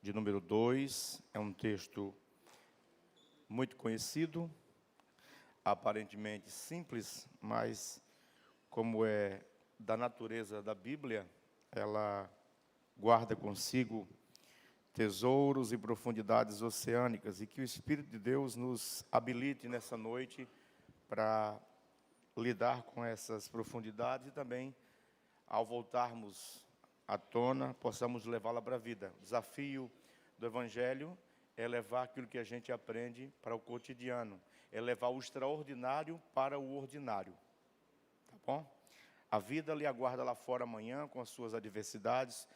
de número 2, é um texto muito conhecido, aparentemente simples, mas como é da natureza da Bíblia, ela guarda consigo tesouros e profundidades oceânicas, e que o Espírito de Deus nos habilite nessa noite para lidar com essas profundidades e também, ao voltarmos à tona, possamos levá-la para a vida. O desafio do Evangelho é levar aquilo que a gente aprende para o cotidiano, é levar o extraordinário para o ordinário. Tá bom? A vida lhe aguarda lá fora amanhã com as suas adversidades,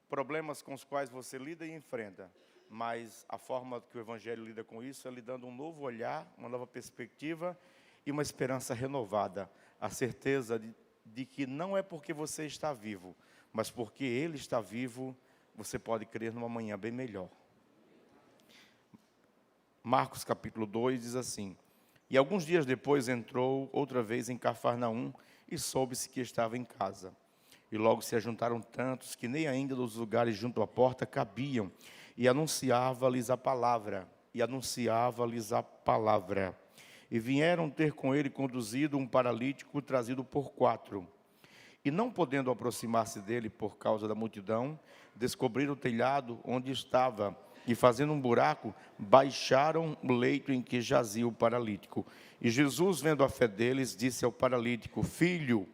problemas com os quais você lida e enfrenta, mas a forma que o Evangelho lida com isso é lhe dando um novo olhar, uma nova perspectiva e uma esperança renovada, a certeza de que não é porque você está vivo, mas porque Ele está vivo, você pode crer numa manhã bem melhor. Marcos capítulo 2 diz assim: E alguns dias depois entrou outra vez em Cafarnaum e soube-se que estava em casa. E logo se ajuntaram tantos que nem ainda dos lugares junto à porta cabiam, e anunciava-lhes a palavra, E vieram ter com ele conduzido um paralítico trazido por 4. E não podendo aproximar-se dele por causa da multidão, descobriram o telhado onde estava, e fazendo um buraco, baixaram o leito em que jazia o paralítico. E Jesus, vendo a fé deles, disse ao paralítico: Filho,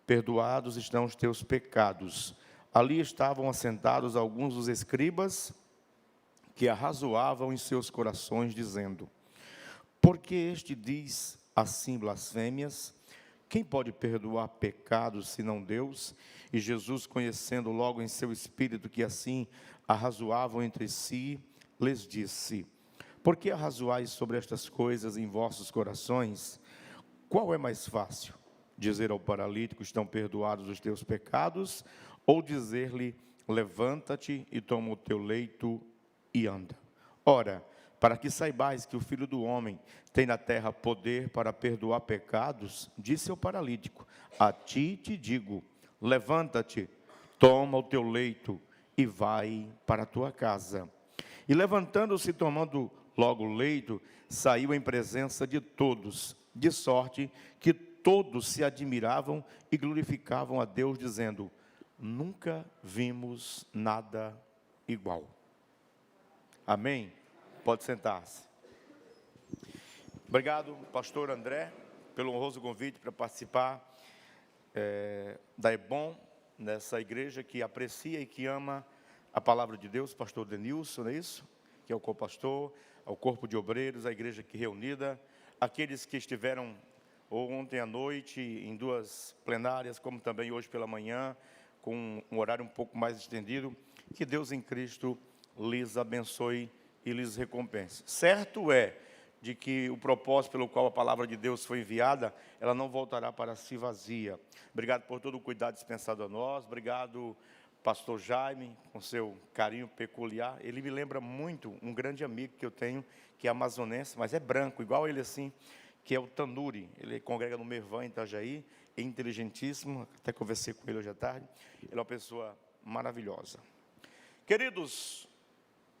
perdoados estão os teus pecados. Ali estavam assentados alguns dos escribas que arrazoavam em seus corações, dizendo: Por que este diz assim blasfêmias? Quem pode perdoar pecados, senão Deus? E Jesus, conhecendo logo em seu espírito que assim arrazoavam entre si, lhes disse: Por que arrazoais sobre estas coisas em vossos corações? Qual é mais fácil? Dizer ao paralítico: estão perdoados os teus pecados? Ou dizer-lhe: levanta-te e toma o teu leito e anda? Ora, para que saibais que o Filho do Homem tem na terra poder para perdoar pecados, disse ao paralítico: a ti te digo, levanta-te, toma o teu leito e vai para a tua casa. E levantando-se, tomando logo o leito, saiu em presença de todos, de sorte que todos se admiravam e glorificavam a Deus, dizendo: nunca vimos nada igual. Amém? Pode sentar-se. Obrigado, pastor André, pelo honroso convite para participar da EBOM, nessa igreja que aprecia e que ama a palavra de Deus. Pastor Denilson, não é isso? Que é o co-pastor, ao corpo de obreiros, a igreja aqui reunida, aqueles que estiveram ontem à noite em 2 plenárias, como também hoje pela manhã, com um horário um pouco mais estendido. Que Deus em Cristo lhes abençoe e lhes recompense. Certo é de que o propósito pelo qual a palavra de Deus foi enviada, ela não voltará para si vazia. Obrigado por todo o cuidado dispensado a nós. Obrigado, pastor Jaime, com seu carinho peculiar. Ele me lembra muito um grande amigo que eu tenho, que é amazonense, mas é branco, igual ele assim, que é o Tanuri. Ele congrega no Mervã, em Itajaí, é inteligentíssimo, até conversei com ele hoje à tarde. Ele é uma pessoa maravilhosa. Queridos,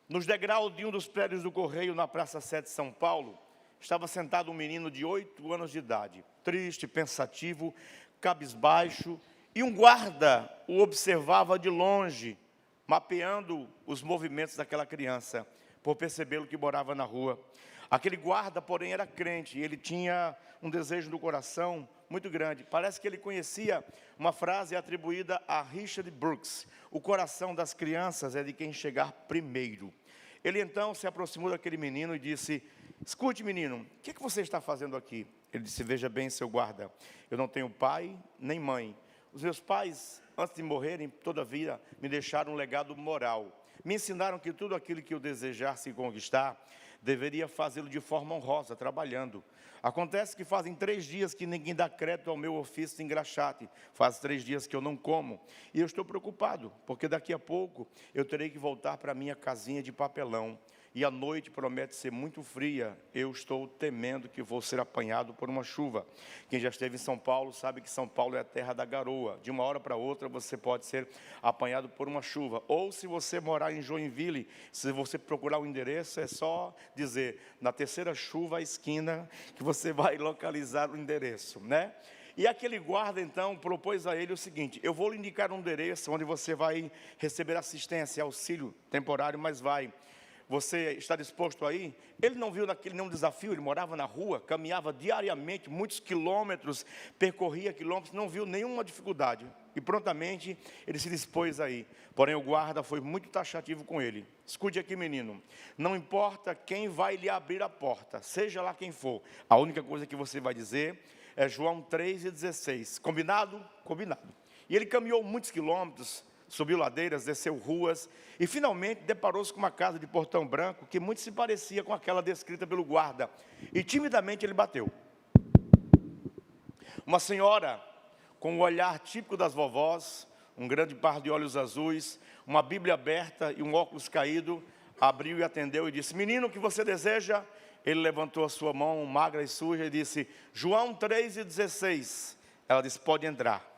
nos degraus de um dos prédios do Correio, na Praça 7 de São Paulo, estava sentado um menino de 8 anos de idade, triste, pensativo, cabisbaixo, e um guarda o observava de longe, mapeando os movimentos daquela criança, por percebê-lo que morava na rua. Aquele guarda, porém, era crente, e ele tinha um desejo no coração muito grande. Parece que ele conhecia uma frase atribuída a Richard Brooks: o coração das crianças é de quem chegar primeiro. Ele então se aproximou daquele menino e disse: escute, menino, o que você está fazendo aqui? Ele disse: veja bem, seu guarda, eu não tenho pai nem mãe. Os meus pais, antes de morrerem, todavia, me deixaram um legado moral. Me ensinaram que tudo aquilo que eu desejasse conquistar, deveria fazê-lo de forma honrosa, trabalhando. Acontece que fazem 3 dias que ninguém dá crédito ao meu ofício de engraxate. Faz 3 dias que eu não como. E eu estou preocupado, porque daqui a pouco eu terei que voltar para a minha casinha de papelão. e a noite promete ser muito fria. Eu estou temendo que vou ser apanhado por uma chuva. Quem já esteve em São Paulo sabe que São Paulo é a terra da garoa. De uma hora para outra você pode ser apanhado por uma chuva. Ou se você morar em Joinville, se você procurar o endereço, é só dizer, na terceira chuva à esquina, que você vai localizar o endereço, né? E aquele guarda, então, propôs a ele o seguinte: eu vou lhe indicar um endereço onde você vai receber assistência, auxílio temporário, mas vai. Você está disposto a ir? Ele não viu naquele nenhum desafio, ele morava na rua, caminhava diariamente, muitos quilômetros, percorria quilômetros, não viu nenhuma dificuldade. E prontamente ele se dispôs a ir. Porém o guarda foi muito taxativo com ele. Escute aqui, menino, não importa quem vai lhe abrir a porta, seja lá quem for, a única coisa que você vai dizer é João 3,16. Combinado? Combinado. E ele caminhou muitos quilômetros, subiu ladeiras, desceu ruas, e finalmente deparou-se com uma casa de portão branco, que muito se parecia com aquela descrita pelo guarda. E timidamente ele bateu. Uma senhora, com o olhar típico das vovós, um grande par de olhos azuis, uma Bíblia aberta e um óculos caído, abriu e atendeu e disse: menino, o que você deseja? Ele levantou a sua mão magra e suja e disse: João 3,16. Ela disse: pode entrar.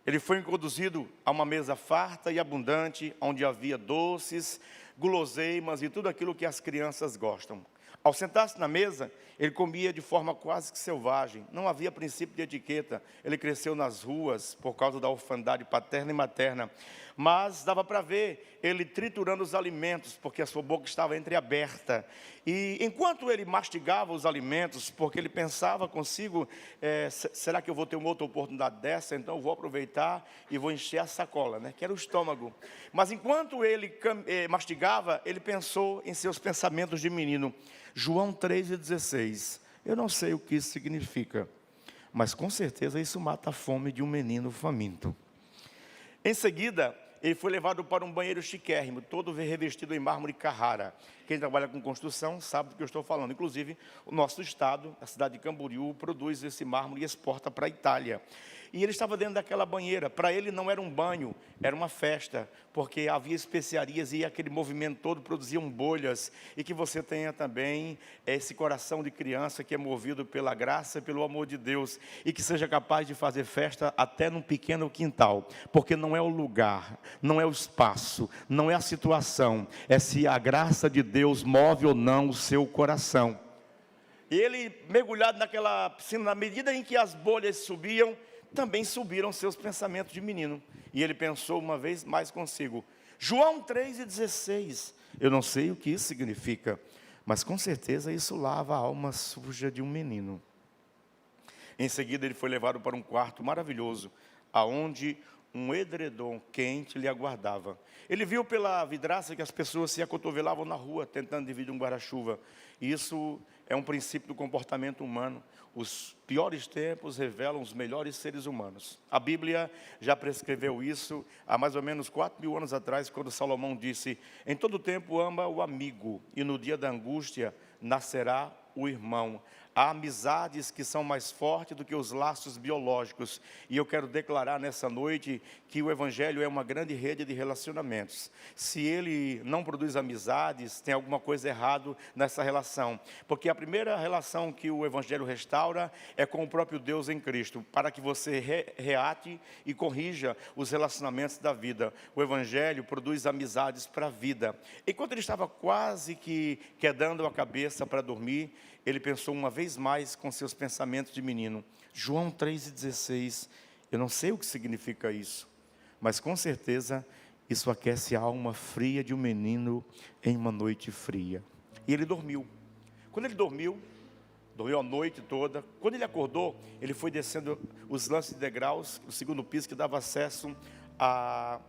Ele foi conduzido a uma mesa farta e abundante, onde havia doces, guloseimas e tudo aquilo que as crianças gostam. Ao sentar-se na mesa, ele comia de forma quase que selvagem. Não havia princípio de etiqueta. Ele cresceu nas ruas por causa da orfandade paterna e materna. Mas dava para ver ele triturando os alimentos, porque a sua boca estava entreaberta. E enquanto ele mastigava os alimentos, porque ele pensava consigo, será que eu vou ter uma outra oportunidade dessa? Então eu vou aproveitar e vou encher a sacola, né? Que era o estômago. Mas enquanto ele mastigava, ele pensou em seus pensamentos de menino. João 3,16. Eu não sei o que isso significa, mas com certeza isso mata a fome de um menino faminto. Em seguida, ele foi levado para um banheiro chiquérrimo, todo revestido em mármore Carrara. Quem trabalha com construção sabe do que eu estou falando. Inclusive, o nosso estado, a cidade de Camboriú, produz esse mármore e exporta para a Itália. E ele estava dentro daquela banheira. Para ele não era um banho, era uma festa, porque havia especiarias e aquele movimento todo produziam bolhas. E que você tenha também esse coração de criança que é movido pela graça e pelo amor de Deus. E que seja capaz de fazer festa até num pequeno quintal. Porque não é o lugar, não é o espaço, não é a situação. É se a graça de Deus move ou não o seu coração. E ele, mergulhado naquela piscina, na medida em que as bolhas subiam, também subiram seus pensamentos de menino. E ele pensou uma vez mais consigo: João 3,16. Eu não sei o que isso significa, mas com certeza isso lava a alma suja de um menino. Em seguida ele foi levado para um quarto maravilhoso, aonde um edredom quente lhe aguardava. Ele viu pela vidraça que as pessoas se acotovelavam na rua, tentando dividir um guarda-chuva. Isso é um princípio do comportamento humano. Os piores tempos revelam os melhores seres humanos. A Bíblia já prescreveu isso há mais ou menos 4.000 anos atrás, quando Salomão disse: em todo tempo ama o amigo, e no dia da angústia nascerá o irmão. Há amizades que são mais fortes do que os laços biológicos. E eu quero declarar nessa noite que o Evangelho é uma grande rede de relacionamentos. Se ele não produz amizades, tem alguma coisa errada nessa relação. Porque a primeira relação que o Evangelho restaura é com o próprio Deus em Cristo, para que você reate e corrija os relacionamentos da vida. O Evangelho produz amizades para a vida. Enquanto ele estava quase que quedando a cabeça para dormir, ele pensou uma vez mais com seus pensamentos de menino. João 3,16, eu não sei o que significa isso, mas com certeza isso aquece a alma fria de um menino em uma noite fria. E ele dormiu. Quando ele dormiu a noite toda. Quando ele acordou, ele foi descendo os lances de degraus, o segundo piso que dava acesso à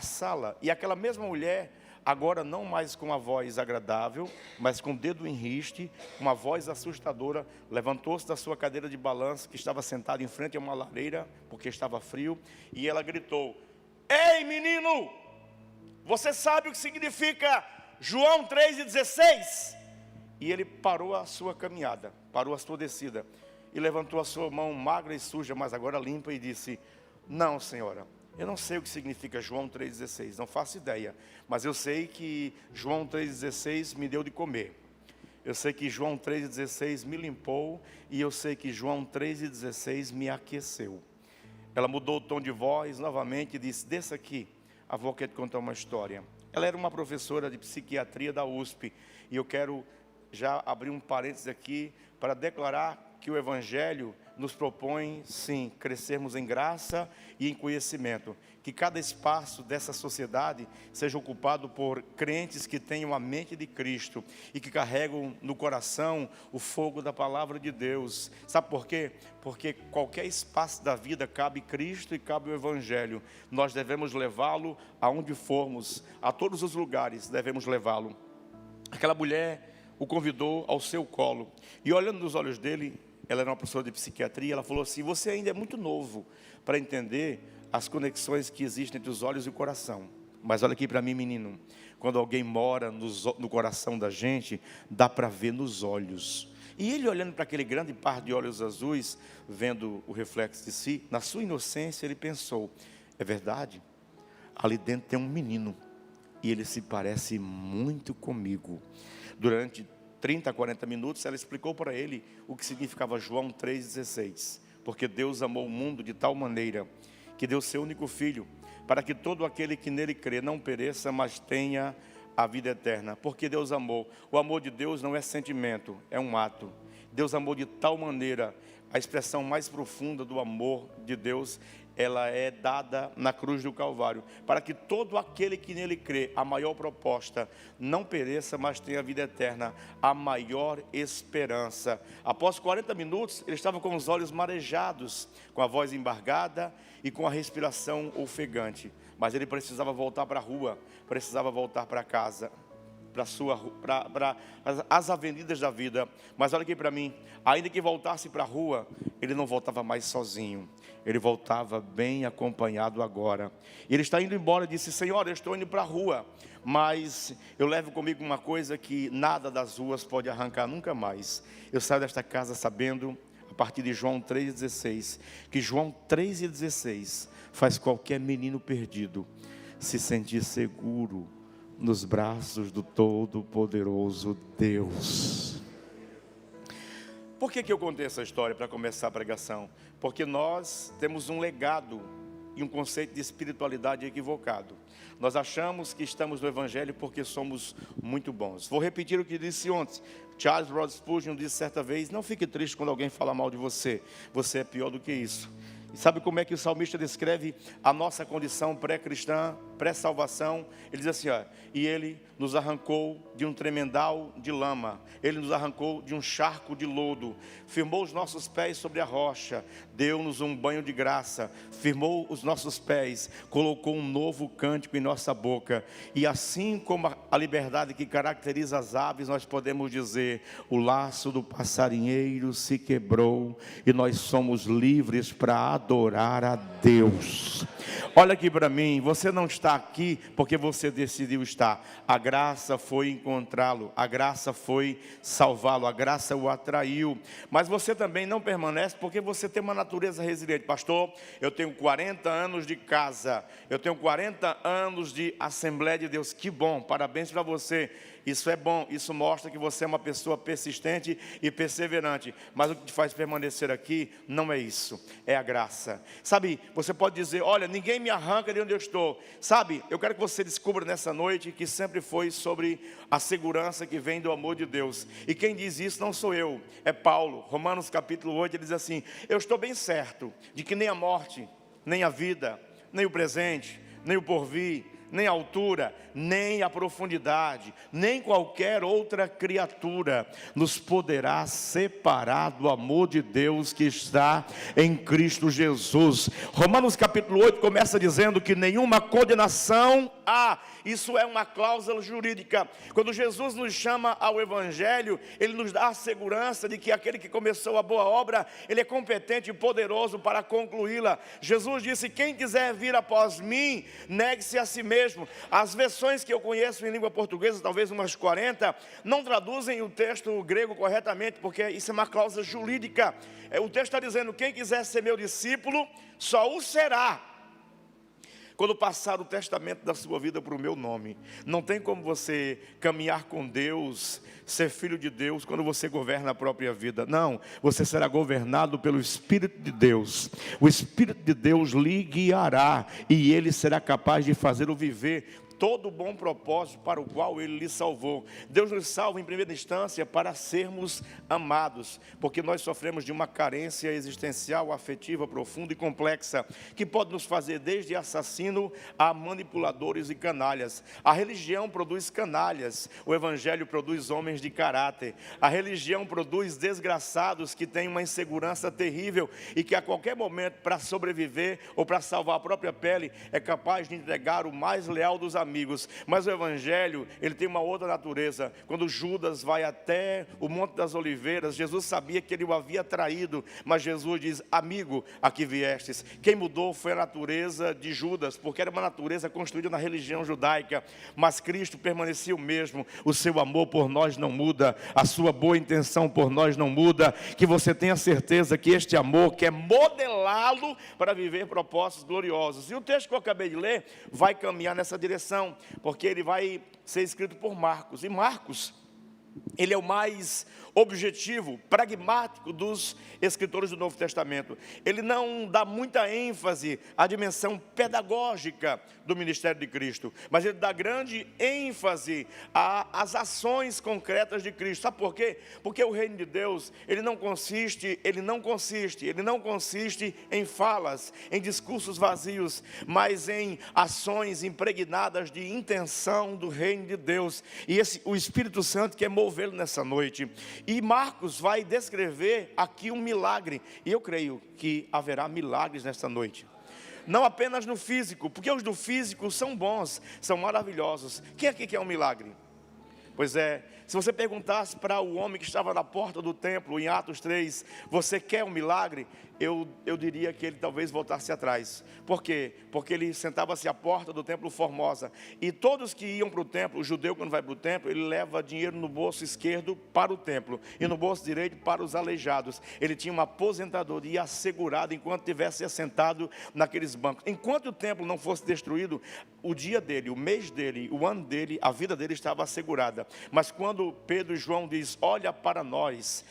sala. E aquela mesma mulher, agora não mais com uma voz agradável, mas com o dedo em riste, uma voz assustadora, levantou-se da sua cadeira de balanço, que estava sentada em frente a uma lareira, porque estava frio, e ela gritou: ei, menino, você sabe o que significa João 3,16? E ele parou a sua caminhada, parou a sua descida, e levantou a sua mão magra e suja, mas agora limpa, e disse: não, senhora, Eu não sei o que significa João 3,16, não faço ideia. Mas eu sei que João 3,16 me deu de comer. Eu sei que João 3,16 me limpou. E eu sei que João 3,16 me aqueceu. Ela mudou o tom de voz novamente e disse: desça aqui, a avó quer te contar uma história. Ela era uma professora de psiquiatria da USP. E eu quero já abrir um parênteses aqui para declarar que o Evangelho nos propõe, sim, crescermos em graça e em conhecimento. Que cada espaço dessa sociedade seja ocupado por crentes que tenham a mente de Cristo e que carregam no coração o fogo da palavra de Deus. Sabe por quê? Porque qualquer espaço da vida cabe Cristo e cabe o Evangelho. Nós devemos levá-lo aonde formos, a todos os lugares devemos levá-lo. Aquela mulher o convidou ao seu colo e, olhando nos olhos dele, ela era uma professora de psiquiatria, ela falou assim: você ainda é muito novo para entender as conexões que existem entre os olhos e o coração. Mas olha aqui para mim, menino, quando alguém mora no coração da gente, dá para ver nos olhos. E ele, olhando para aquele grande par de olhos azuis, vendo o reflexo de si, na sua inocência ele pensou: é verdade, ali dentro tem um menino e ele se parece muito comigo. Durante 30 a 40 minutos, ela explicou para ele o que significava João 3,16. Porque Deus amou o mundo de tal maneira que deu seu único filho, para que todo aquele que nele crê não pereça, mas tenha a vida eterna. Porque Deus amou. O amor de Deus não é sentimento, é um ato. Deus amou de tal maneira, a expressão mais profunda do amor de Deus, ela é dada na cruz do Calvário, para que todo aquele que nele crê, a maior proposta, não pereça, mas tenha a vida eterna, a maior esperança. Após 40 minutos, ele estava com os olhos marejados, com a voz embargada e com a respiração ofegante, mas ele precisava voltar para a rua, precisava voltar para casa, para as avenidas da vida. Mas olha aqui para mim, ainda que voltasse para a rua, ele não voltava mais sozinho, ele voltava bem acompanhado agora. Ele está indo embora e disse: Senhor, eu estou indo para a rua, mas eu levo comigo uma coisa que nada das ruas pode arrancar nunca mais. Eu saio desta casa sabendo, a partir de João 3,16, que João 3,16 faz qualquer menino perdido se sentir seguro nos braços do Todo-Poderoso Deus. Por que eu contei essa história para começar a pregação? Porque nós temos um legado e um conceito de espiritualidade equivocado. Nós achamos que estamos no Evangelho porque somos muito bons. Vou repetir o que disse ontem. Charles Rod Spurgeon disse certa vez: não fique triste quando alguém fala mal de você. Você é pior do que isso. E sabe como é que o salmista descreve a nossa condição pré-cristã, pré-salvação? Ele diz assim: ó, e ele nos arrancou de um tremendal de lama, ele nos arrancou de um charco de lodo, firmou os nossos pés sobre a rocha, deu-nos um banho de graça, firmou os nossos pés, colocou um novo cântico em nossa boca. E assim como a liberdade que caracteriza as aves, nós podemos dizer: o laço do passarinheiro se quebrou e nós somos livres para adorar a Deus. Olha aqui para mim, você não está aqui porque você decidiu estar. A graça foi encontrá-lo, a graça foi salvá-lo, a graça o atraiu. Mas você também não permanece porque você tem uma natureza resiliente. Pastor, eu tenho 40 anos de casa, eu tenho 40 anos de Assembleia de Deus. Que bom, parabéns para você. Isso é bom, isso mostra que você é uma pessoa persistente e perseverante. Mas o que te faz permanecer aqui não é isso, é a graça. Sabe, você pode dizer: olha, ninguém me arranca de onde eu estou. Sabe, eu quero que você descubra nessa noite que sempre foi sobre a segurança que vem do amor de Deus. E quem diz isso não sou eu, é Paulo. Romanos capítulo 8, ele diz assim: eu estou bem certo de que nem a morte, nem a vida, nem o presente, nem o porvir, nem a altura, nem a profundidade, nem qualquer outra criatura nos poderá separar do amor de Deus que está em Cristo Jesus. Romanos capítulo 8 começa dizendo que nenhuma condenação há. Isso é uma cláusula jurídica. Quando Jesus nos chama ao Evangelho, Ele nos dá a segurança de que aquele que começou a boa obra, Ele é competente e poderoso para concluí-la. Jesus disse: quem quiser vir após mim, negue-se a si mesmo. As versões que eu conheço em língua portuguesa, talvez umas 40, não traduzem o texto grego corretamente, porque isso é uma cláusula jurídica. O texto está dizendo: quem quiser ser meu discípulo, só o será quando passar o testamento da sua vida para o meu nome. Não tem como você caminhar com Deus, ser filho de Deus, quando você governa a própria vida. Não, você será governado pelo Espírito de Deus. O Espírito de Deus lhe guiará e ele será capaz de fazê-lo viver todo o bom propósito para o qual Ele lhe salvou. Deus nos salva em primeira instância para sermos amados, porque nós sofremos de uma carência existencial, afetiva, profunda e complexa, que pode nos fazer desde assassino a manipuladores e canalhas. A religião produz canalhas, o Evangelho produz homens de caráter. A religião produz desgraçados que têm uma insegurança terrível e que a qualquer momento, para sobreviver ou para salvar a própria pele, é capaz de entregar o mais leal dos amigos. Mas o Evangelho, ele tem uma outra natureza. Quando Judas vai até o Monte das Oliveiras, Jesus sabia que ele o havia traído, mas Jesus diz: amigo, aqui viestes. Quem mudou foi a natureza de Judas, porque era uma natureza construída na religião judaica, mas Cristo permanecia o mesmo. O seu amor por nós não muda, a sua boa intenção por nós não muda. Que você tenha certeza que este amor quer modelá-lo para viver propósitos gloriosos. E o texto que eu acabei de ler vai caminhar nessa direção, porque ele vai ser escrito por Marcos. E Marcos, ele é o mais objetivo, pragmático dos escritores do Novo Testamento. Ele não dá muita ênfase à dimensão pedagógica do ministério de Cristo, mas ele dá grande ênfase às ações concretas de Cristo. Sabe por quê? Porque o reino de Deus, ele não consiste em falas, em discursos vazios, mas em ações impregnadas de intenção do reino de Deus. E o Espírito Santo quer movê-lo nessa noite. E Marcos vai descrever aqui um milagre. E eu creio que haverá milagres nesta noite. Não apenas no físico, porque os do físico são bons, são maravilhosos. Quem aqui quer um milagre? Pois é, se você perguntasse para o homem que estava na porta do templo, em Atos 3, você quer um milagre? Eu diria que ele talvez voltasse atrás. Por quê? Porque ele sentava-se à porta do templo Formosa. E todos que iam para o templo, o judeu quando vai para o templo, ele leva dinheiro no bolso esquerdo para o templo e no bolso direito para os aleijados. Ele tinha uma aposentadoria assegurada enquanto estivesse assentado naqueles bancos. Enquanto o templo não fosse destruído, o dia dele, o mês dele, o ano dele, a vida dele estava assegurada. Mas quando Pedro e João diz: olha para nós,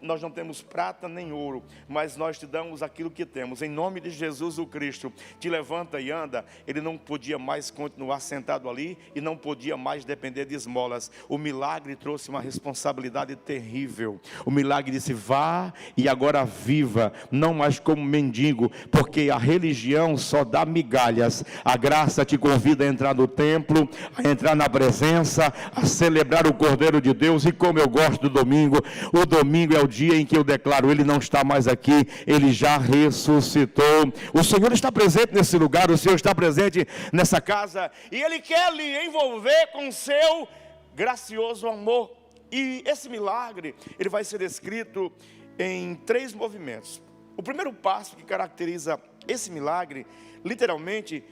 nós não temos prata nem ouro, mas nós te damos aquilo que temos, em nome de Jesus o Cristo, te levanta e anda. Ele não podia mais continuar sentado ali e não podia mais depender de esmolas. O milagre trouxe uma responsabilidade terrível. O milagre disse: vá e agora viva, não mais como mendigo, porque a religião só dá migalhas. A graça te convida a entrar no templo, a entrar na presença, a celebrar o Cordeiro de Deus. E como eu gosto do domingo, o domingo é o dia em que eu declaro: ele não está mais aqui, ele já ressuscitou. O Senhor está presente nesse lugar, o Senhor está presente nessa casa, e Ele quer lhe envolver com seu gracioso amor. E esse milagre, ele vai ser descrito em 3 movimentos. O primeiro passo que caracteriza esse milagre, literalmente,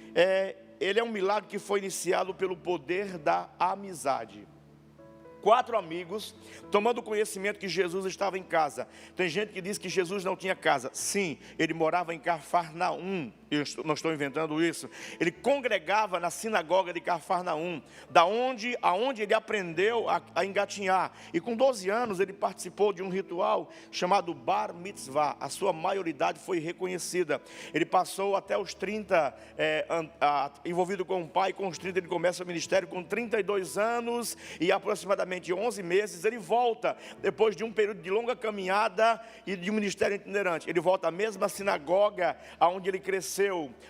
ele é um milagre que foi iniciado pelo poder da amizade. 4 amigos, tomando conhecimento que Jesus estava em casa. Tem gente que diz que Jesus não tinha casa. Sim, ele morava em Cafarnaum. Eu não estou inventando isso. Ele congregava na sinagoga de Cafarnaum, aonde ele aprendeu a engatinhar. E com 12 anos ele participou de um ritual chamado Bar Mitzvah. A sua maioridade foi reconhecida. Ele passou até os 30, envolvido com o pai. Com os 30 ele começa o ministério. Com 32 anos e aproximadamente 11 meses, ele volta, depois de um período de longa caminhada e de um ministério itinerante. Ele volta à mesma sinagoga onde ele cresceu,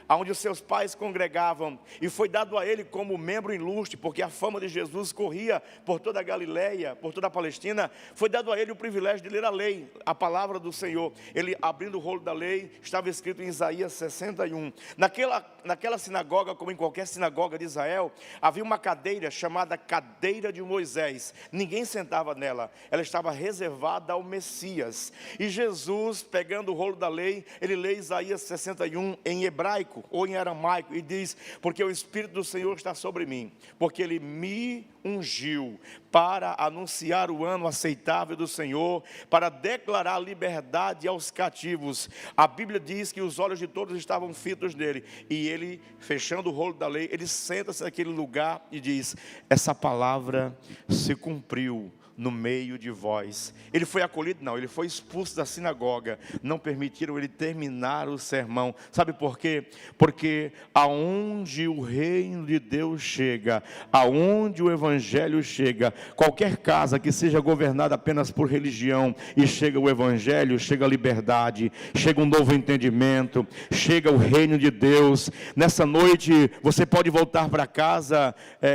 onde os seus pais congregavam, e foi dado a ele como membro ilustre, porque a fama de Jesus corria por toda a Galileia, por toda a Palestina. Foi dado a ele o privilégio de ler a lei, a palavra do Senhor. Ele, abrindo o rolo da lei, estava escrito em Isaías 61. Naquela sinagoga, como em qualquer sinagoga de Israel, havia uma cadeira chamada cadeira de Moisés. ninguém sentava nela, ela estava reservada ao Messias. E Jesus, pegando o rolo da lei, ele lê Isaías 61 em hebraico ou em aramaico e diz: porque o Espírito do Senhor está sobre mim, porque ele me ungiu para anunciar o ano aceitável do Senhor, para declarar liberdade aos cativos. A Bíblia diz que os olhos de todos estavam fitos nele, e ele, fechando o rolo da lei, ele senta-se naquele lugar e diz: essa palavra se cumpriu no meio de vós. Ele foi acolhido? Não, ele foi expulso da sinagoga. Não permitiram ele terminar o sermão. Sabe por quê? Porque aonde o reino de Deus chega, aonde o evangelho chega, qualquer casa que seja governada apenas por religião, e chega o evangelho, chega a liberdade, chega um novo entendimento, chega o reino de Deus. Nessa noite você pode voltar para casa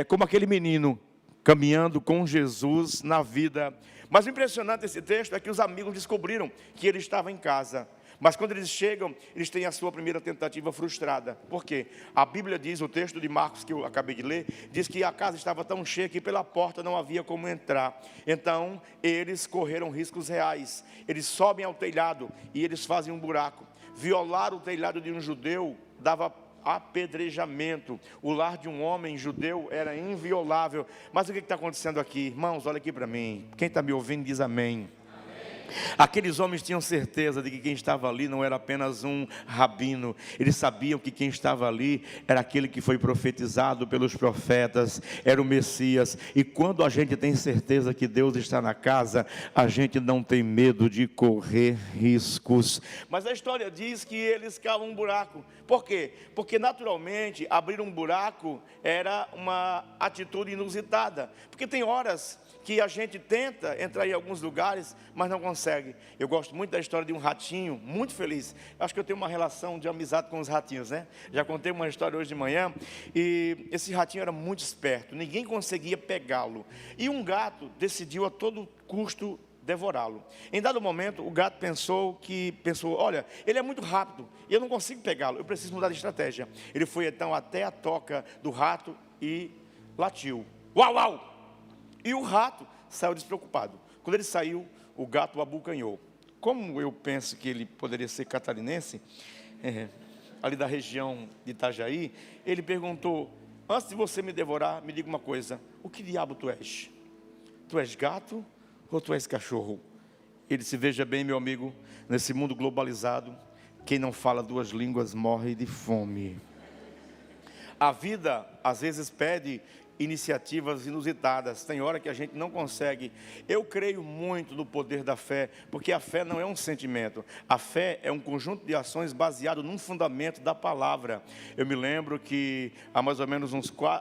como aquele menino, caminhando com Jesus na vida. Mas o impressionante desse texto é que os amigos descobriram que ele estava em casa. Mas quando eles chegam, eles têm a sua primeira tentativa frustrada. Por quê? A Bíblia diz, o texto de Marcos que eu acabei de ler, diz que a casa estava tão cheia que pela porta não havia como entrar. Então, eles correram riscos reais. Eles sobem ao telhado e eles fazem um buraco. Violar o telhado de um judeu dava apedrejamento. O lar de um homem judeu era inviolável. Mas o que está acontecendo aqui? Irmãos, olha aqui para mim. Quem está me ouvindo diz amém. Aqueles homens tinham certeza de que quem estava ali não era apenas um rabino. Eles sabiam que quem estava ali era aquele que foi profetizado pelos profetas, era o Messias. E quando a gente tem certeza que Deus está na casa, a gente não tem medo de correr riscos. Mas a história diz que eles cavam um buraco. Por quê? Porque naturalmente abrir um buraco era uma atitude inusitada. Porque tem horas que a gente tenta entrar em alguns lugares, mas não consegue. Eu gosto muito da história de um ratinho, muito feliz. Acho que eu tenho uma relação de amizade com os ratinhos, né? Já contei uma história hoje de manhã, e esse ratinho era muito esperto, ninguém conseguia pegá-lo. E um gato decidiu a todo custo devorá-lo. Em dado momento, o gato pensou, olha, ele é muito rápido, e eu não consigo pegá-lo, eu preciso mudar de estratégia. Ele foi então até a toca do rato e latiu. Uau, uau! E o rato saiu despreocupado. Quando ele saiu, o gato o abocanhou. Como eu penso que ele poderia ser catarinense, ali da região de Itajaí, ele perguntou: antes de você me devorar, me diga uma coisa, o que diabo tu és? Tu és gato ou tu és cachorro? Ele disse: veja bem, meu amigo, nesse mundo globalizado, quem não fala duas línguas morre de fome. A vida, às vezes, pede iniciativas inusitadas. Tem hora que a gente não consegue. Eu creio muito no poder da fé, porque a fé não é um sentimento. A fé é um conjunto de ações baseado num fundamento da palavra. Eu me lembro que há mais ou menos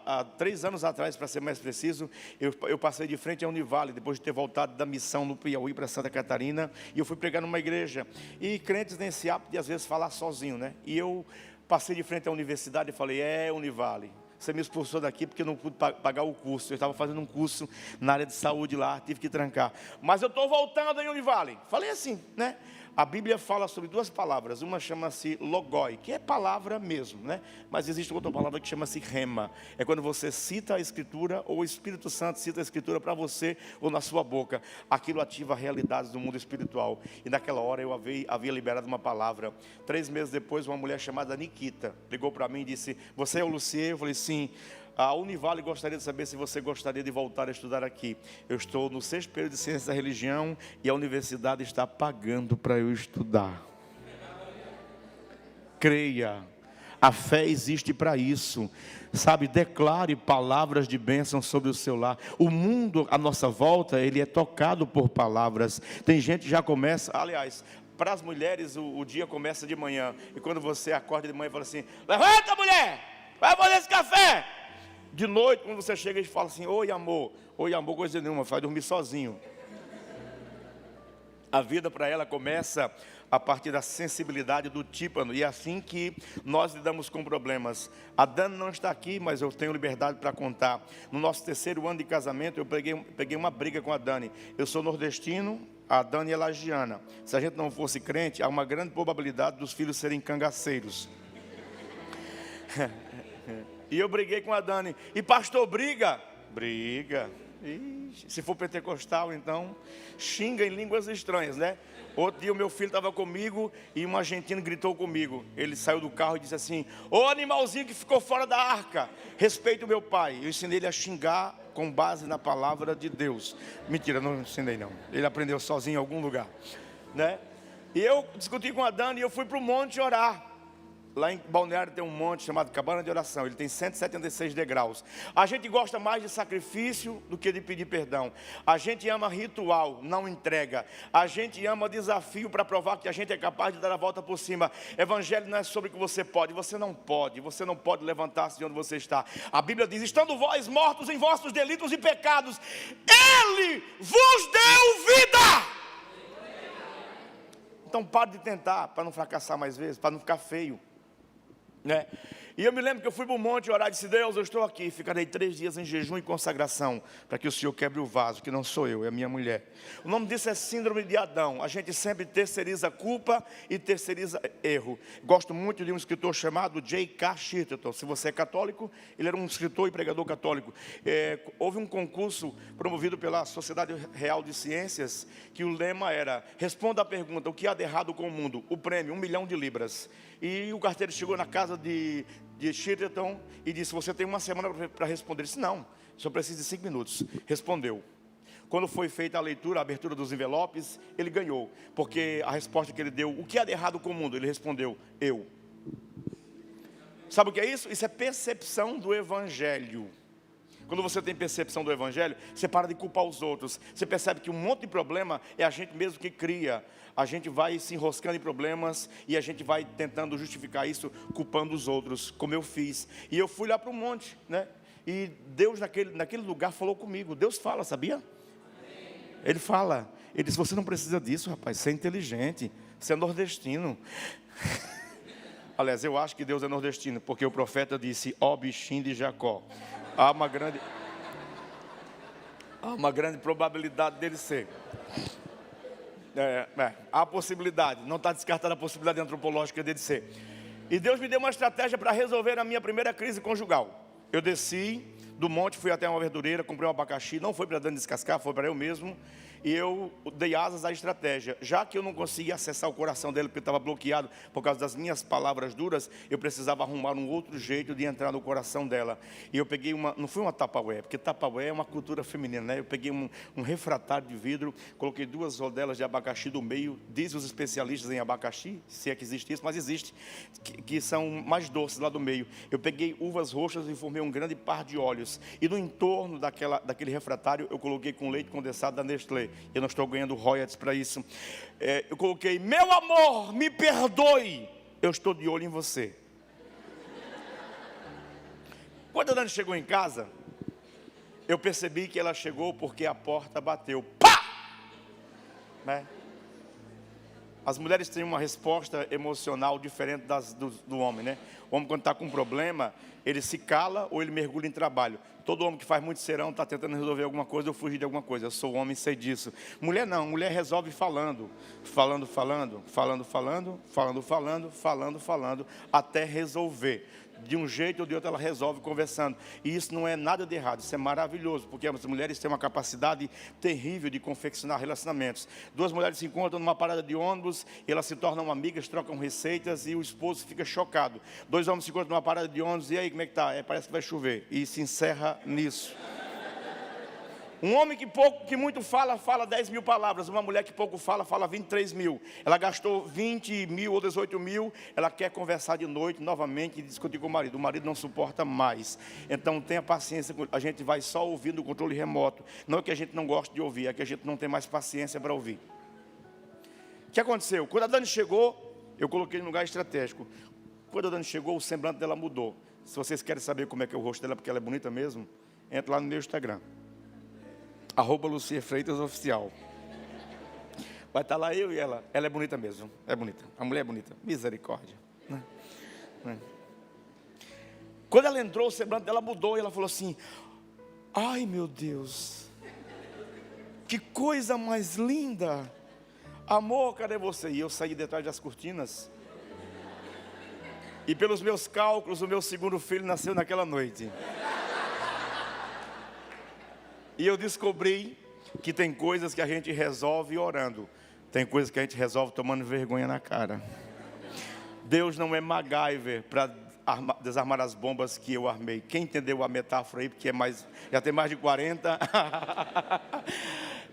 há 3 anos atrás, para ser mais preciso, eu passei de frente à Univale, depois de ter voltado da missão no Piauí para Santa Catarina, e eu fui pregar numa igreja. E crentes têm esse hábito de às vezes falar sozinho, né? E eu passei de frente à universidade e falei: Univale, você me expulsou daqui porque eu não pude pagar o curso. Eu estava fazendo um curso na área de saúde lá, tive que trancar. Mas eu estou voltando em Univale. Falei assim, né? A Bíblia fala sobre 2 palavras. Uma chama-se logoi, que é palavra mesmo, né? Mas existe outra palavra que chama-se rema. É quando você cita a Escritura, ou o Espírito Santo cita a Escritura para você, ou na sua boca. Aquilo ativa realidades do mundo espiritual. E naquela hora eu havia liberado uma palavra. 3 meses depois, uma mulher chamada Nikita ligou para mim e disse: você é o Lucier? Eu falei: sim. A Univale gostaria de saber se você gostaria de voltar a estudar aqui. Eu estou no 6º período de Ciências da Religião e a universidade está pagando para eu estudar. Creia, a fé existe para isso. Sabe, declare palavras de bênção sobre o seu lar. O mundo à nossa volta, ele é tocado por palavras. Tem gente que já começa, aliás, para as mulheres o dia começa de manhã. E quando você acorda de manhã e fala assim: levanta, mulher, vai fazer esse café. De noite, quando você chega e fala assim: oi amor, coisa nenhuma, vai dormir sozinho. A vida para ela começa a partir da sensibilidade do tímpano, e é assim que nós lidamos com problemas. A Dani não está aqui, mas eu tenho liberdade para contar. No nosso 3º ano de casamento, eu peguei uma briga com a Dani. Eu sou nordestino, a Dani é lagiana. Se a gente não fosse crente, há uma grande probabilidade dos filhos serem cangaceiros. E eu briguei com a Dani. E pastor briga? Briga. Ixi, se for pentecostal, então, xinga em línguas estranhas, né? Outro dia o meu filho estava comigo e um argentino gritou comigo. Ele saiu do carro e disse assim: ô animalzinho que ficou fora da arca, respeita o meu pai. Eu ensinei ele a xingar com base na palavra de Deus. Mentira, não ensinei não. Ele aprendeu sozinho em algum lugar, né? E eu discuti com a Dani e eu fui para o monte orar. Lá em Balneário tem um monte chamado Cabana de Oração. Ele tem 176 degraus. A gente gosta mais de sacrifício do que de pedir perdão. A gente ama ritual, não entrega. A gente ama desafio para provar que a gente é capaz de dar a volta por cima. Evangelho não é sobre o que você pode. Você não pode. Você não pode levantar-se de onde você está. A Bíblia diz: estando vós mortos em vossos delitos e pecados, Ele vos deu vida. Então pare de tentar, para não fracassar mais vezes, para não ficar feio, né? E eu me lembro que eu fui para o monte orar e disse: Deus, eu estou aqui, ficarei 3 dias em jejum e consagração, para que o Senhor quebre o vaso, que não sou eu, é a minha mulher. O nome disso é síndrome de Adão. A gente sempre terceiriza culpa e terceiriza erro. Gosto muito de um escritor chamado J.K. Chesterton. Se você é católico, ele era um escritor e pregador católico. Houve um concurso promovido pela Sociedade Real de Ciências, que o lema era: responda a pergunta, o que há de errado com o mundo? O prêmio, 1 milhão de libras. E o carteiro chegou na casa de Chesterton e disse: você tem 1 semana para responder. Ele disse: não, só precisa de 5 minutos. Respondeu. Quando foi feita a leitura, a abertura dos envelopes, ele ganhou, porque a resposta que ele deu: o que há de errado com o mundo? Ele respondeu: eu. Sabe o que é isso? Isso é percepção do Evangelho. Quando você tem percepção do Evangelho, você para de culpar os outros. Você percebe que um monte de problema é a gente mesmo que cria. A gente vai se enroscando em problemas e a gente vai tentando justificar isso, culpando os outros, como eu fiz. E eu fui lá para o monte, né? E Deus naquele lugar falou comigo. Deus fala, sabia? Ele fala. Ele disse: você não precisa disso, rapaz. Você é inteligente. Você é nordestino. Aliás, eu acho que Deus é nordestino, porque o profeta disse: ó bichinho de Jacó. Há uma grande probabilidade dele ser. Há a possibilidade, não está descartada a possibilidade antropológica dele ser. E Deus me deu uma estratégia para resolver a minha primeira crise conjugal. Eu desci do monte, fui até uma verdureira, comprei um abacaxi, não foi para Dani descascar, foi para eu mesmo. E eu dei asas à estratégia. Já que eu não conseguia acessar o coração dele, porque estava bloqueado por causa das minhas palavras duras, eu precisava arrumar um outro jeito de entrar no coração dela. E eu peguei não foi uma Tupperware, porque Tupperware é uma cultura feminina, né? Eu peguei um refratário de vidro, coloquei 2 rodelas de abacaxi do meio. Dizem os especialistas em abacaxi, se é que existe isso, mas existe, que são mais doces lá do meio. Eu peguei uvas roxas e formei um grande par de óleos. E no entorno daquele refratário, eu coloquei com leite condensado da Nestlé. Eu não estou ganhando royalties para isso. Eu coloquei: meu amor, me perdoe, eu estou de olho em você. Quando a Dani chegou em casa, eu percebi que ela chegou porque a porta bateu. Pá! Né? As mulheres têm uma resposta emocional diferente do homem, né? O homem, quando está com um problema, ele se cala ou ele mergulha em trabalho. Todo homem que faz muito serão está tentando resolver alguma coisa ou fugir de alguma coisa. Eu sou homem, sei disso. Mulher não, mulher resolve falando, até resolver. De um jeito ou de outro ela resolve conversando. E isso não é nada de errado, isso é maravilhoso, porque as mulheres têm uma capacidade terrível de confeccionar relacionamentos. 2 mulheres se encontram numa parada de ônibus, elas se tornam amigas, trocam receitas e o esposo fica chocado. 2 homens se encontram numa parada de ônibus, e aí, como é que está? Parece que vai chover. E se encerra nisso. Um homem que muito fala 10 mil palavras. Uma mulher que pouco fala 23 mil. Ela gastou 20 mil ou 18 mil. Ela quer conversar de noite novamente e discutir com o marido. O marido não suporta mais. Então tenha paciência. A gente vai só ouvindo o controle remoto. Não é que a gente não gosta de ouvir, é que a gente não tem mais paciência para ouvir. O que aconteceu? Quando a Dani chegou, eu coloquei no lugar estratégico. Quando a Dani chegou, o semblante dela mudou. Se vocês querem saber como é que é o rosto dela, porque ela é bonita mesmo, entra lá no meu Instagram. @LuciaFreitasoficial. Vai estar lá eu e ela. Ela é bonita mesmo. É bonita. A mulher é bonita. Misericórdia. Quando ela entrou, o semblante dela mudou. E ela falou assim: ai meu Deus, que coisa mais linda. Amor, cadê você? E eu saí detrás das cortinas. E pelos meus cálculos, o meu segundo filho nasceu naquela noite. E eu descobri que tem coisas que a gente resolve orando, tem coisas que a gente resolve tomando vergonha na cara. Deus não é MacGyver para desarmar as bombas que eu armei. Quem entendeu a metáfora aí, porque já tem mais de 40.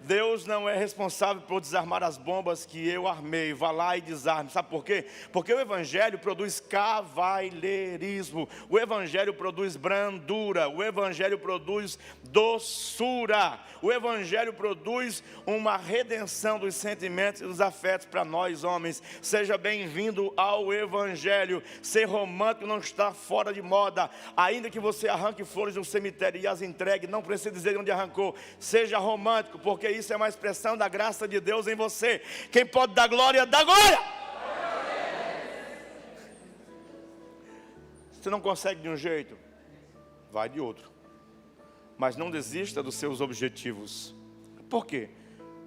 Deus não é responsável por desarmar as bombas que eu armei. Vá lá e desarme. Sabe por quê? Porque o Evangelho produz cavalheirismo. O Evangelho produz brandura. O Evangelho produz doçura. O Evangelho produz uma redenção dos sentimentos e dos afetos para nós homens. Seja bem-vindo ao Evangelho. Ser romântico não está fora de moda. Ainda que você arranque flores no cemitério e as entregue, não precisa dizer onde arrancou. Seja romântico, porque isso é uma expressão da graça de Deus em você. Quem pode dar glória, dá glória. Se não consegue de um jeito, vai de outro. Mas não desista dos seus objetivos. Por quê?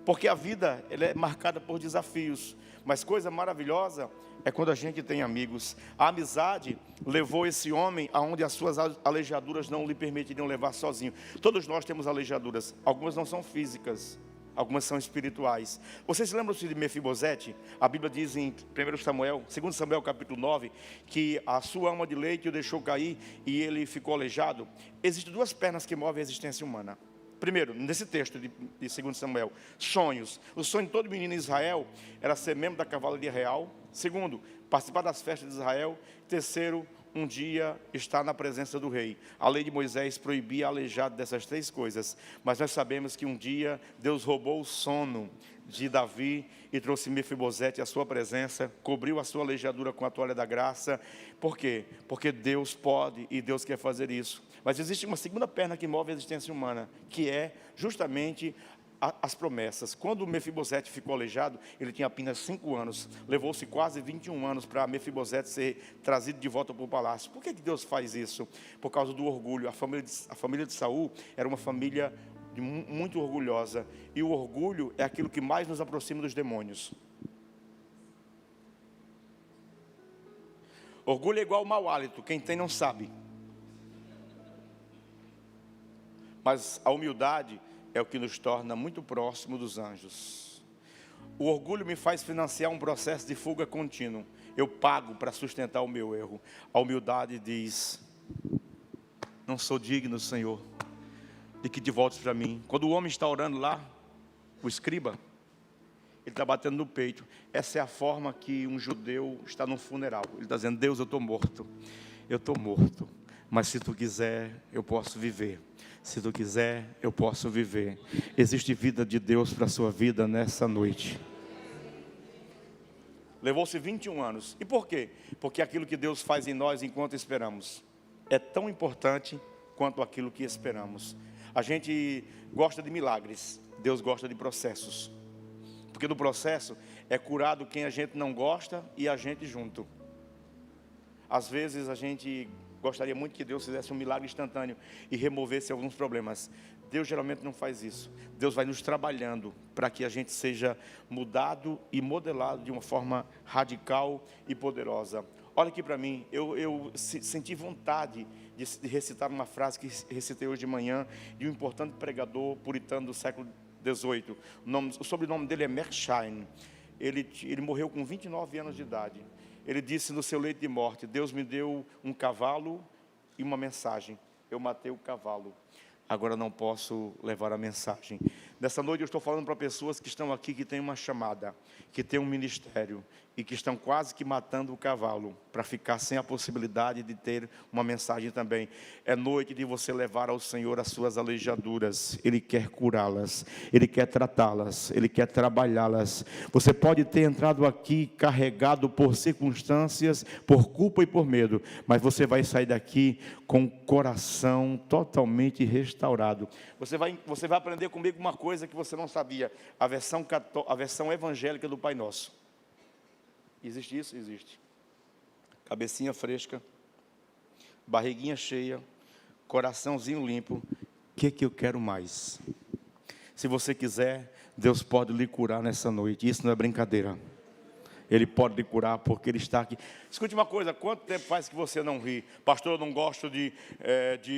Porque a vida ela é marcada por desafios. Mas coisa maravilhosa é quando a gente tem amigos. A amizade levou esse homem aonde as suas alejaduras não lhe permitiriam levar sozinho. Todos nós temos alejaduras. Algumas não são físicas, algumas são espirituais. Vocês se lembram-se de Mefibosete? A Bíblia diz em 2 Samuel capítulo 9, que a sua ama de leite o deixou cair e ele ficou aleijado. Existem duas pernas que movem a existência humana. Primeiro, nesse texto de 2 Samuel, sonhos. O sonho de todo menino em Israel era ser membro da cavalaria real. Segundo, participar das festas de Israel. Terceiro, um dia estar na presença do rei. A lei de Moisés proibia aleijado dessas três coisas. Mas nós sabemos que um dia Deus roubou o sono de Davi e trouxe Mefibosete à sua presença, cobriu a sua aleijadura com a toalha da graça. Por quê? Porque Deus pode e Deus quer fazer isso. Mas existe uma segunda perna que move a existência humana, que é justamente as promessas. Quando Mefibosete ficou aleijado, ele tinha apenas 5 anos. Levou-se quase 21 anos para Mefibosete ser trazido de volta para o palácio. Por que Deus faz isso? Por causa do orgulho. A família de Saul era uma família muito orgulhosa. E o orgulho é aquilo que mais nos aproxima dos demônios. Orgulho é igual ao mau hálito. Quem tem não sabe. Mas a humildade é o que nos torna muito próximo dos anjos. O orgulho me faz financiar um processo de fuga contínuo. Eu pago para sustentar o meu erro. A humildade diz: não sou digno, Senhor, de que te voltes para mim. Quando o homem está orando lá, o escriba, ele está batendo no peito. Essa é a forma que um judeu está num funeral. Ele está dizendo: Deus, eu estou morto. Eu estou morto. Mas se tu quiser, eu posso viver. Se tu quiser, eu posso viver. Existe vida de Deus para a sua vida nessa noite. Levou-se 21 anos. E por quê? Porque aquilo que Deus faz em nós enquanto esperamos é tão importante quanto aquilo que esperamos. A gente gosta de milagres. Deus gosta de processos. Porque no processo é curado quem a gente não gosta e a gente junto. Às vezes a gente gostaria muito que Deus fizesse um milagre instantâneo e removesse alguns problemas. Deus geralmente não faz isso. Deus vai nos trabalhando para que a gente seja mudado e modelado de uma forma radical e poderosa. Olha aqui para mim, eu senti vontade de recitar uma frase que recitei hoje de manhã, de um importante pregador puritano do século XVIII. O sobrenome dele é Mersheim. Ele morreu com 29 anos de idade. Ele disse no seu leito de morte: Deus me deu um cavalo e uma mensagem. Eu matei o cavalo, agora não posso levar a mensagem. Nessa noite eu estou falando para pessoas que estão aqui, que têm uma chamada, que têm um ministério e que estão quase que matando o cavalo para ficar sem a possibilidade de ter uma mensagem também. É noite de você levar ao Senhor as suas alejaduras. Ele quer curá-las, Ele quer tratá-las, Ele quer trabalhá-las. Você pode ter entrado aqui carregado por circunstâncias, por culpa e por medo, mas você vai sair daqui com o coração totalmente restaurado. Você vai aprender comigo uma coisa que você não sabia: a versão evangélica do Pai Nosso. Existe isso? Existe. Cabecinha fresca, barriguinha cheia, coraçãozinho limpo. O que eu quero mais? Se você quiser, Deus pode lhe curar nessa noite. Isso não é brincadeira. Ele pode lhe curar, porque Ele está aqui. Escute uma coisa, quanto tempo faz que você não ri? Pastor, eu não gosto de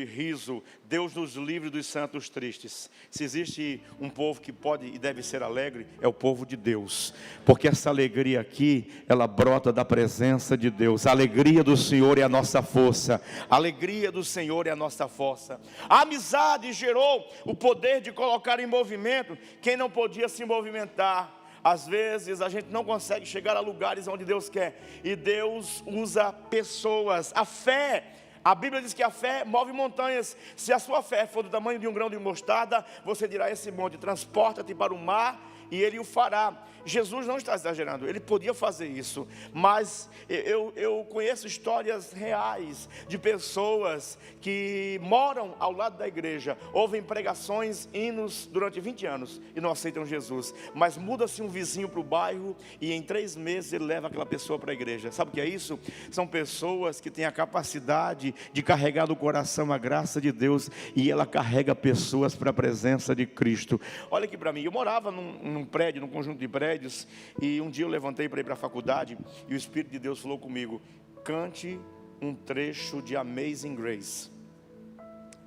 riso. Deus nos livre dos santos tristes. Se existe um povo que pode e deve ser alegre, é o povo de Deus. Porque essa alegria aqui, ela brota da presença de Deus. A alegria do Senhor é a nossa força. A alegria do Senhor é a nossa força. A amizade gerou o poder de colocar em movimento quem não podia se movimentar. Às vezes a gente não consegue chegar a lugares onde Deus quer, e Deus usa pessoas. A fé, a Bíblia diz que a fé move montanhas. Se a sua fé for do tamanho de um grão de mostarda, você dirá a esse monte: transporta-te para o mar, e Ele o fará. Jesus não está exagerando, Ele podia fazer isso, mas eu conheço histórias reais de pessoas que moram ao lado da igreja, ouvem pregações, hinos durante 20 anos e não aceitam Jesus, mas muda-se um vizinho para o bairro e em 3 meses ele leva aquela pessoa para a igreja. Sabe o que é isso? São pessoas que têm a capacidade de carregar no coração a graça de Deus, e ela carrega pessoas para a presença de Cristo. Olha aqui para mim, eu morava num prédio, num conjunto de prédios, e um dia eu levantei para ir para a faculdade, e o Espírito de Deus falou comigo: cante um trecho de Amazing Grace.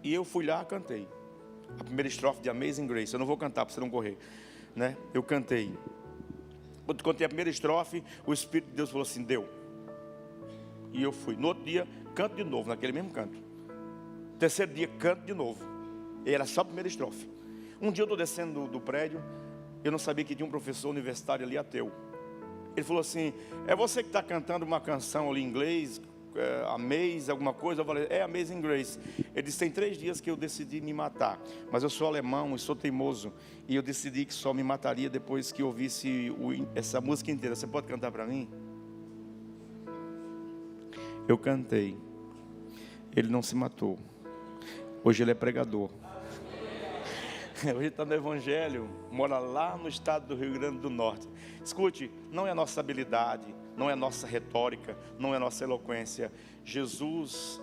E eu fui lá, cantei a primeira estrofe de Amazing Grace. Eu não vou cantar para você não correr, né? Eu cantei. Quando cantei a primeira estrofe, o Espírito de Deus falou assim: deu. E eu fui. No outro dia, canto de novo, naquele mesmo canto. Terceiro dia, canto de novo. E era só a primeira estrofe. Um dia eu estou descendo do prédio, eu não sabia que tinha um professor universitário ali ateu. Ele falou assim: é você que está cantando uma canção ali em inglês, Amaze, alguma coisa? Eu falei: é Amazing Grace. Ele disse: tem 3 dias que eu decidi me matar, mas eu sou alemão e sou teimoso, e eu decidi que só me mataria depois que ouvisse essa música inteira. Você pode cantar para mim? Eu cantei. Ele não se matou. Hoje ele é pregador. Hoje está no Evangelho, mora lá no estado do Rio Grande do Norte. Escute, não é a nossa habilidade, não é a nossa retórica, não é a nossa eloquência. Jesus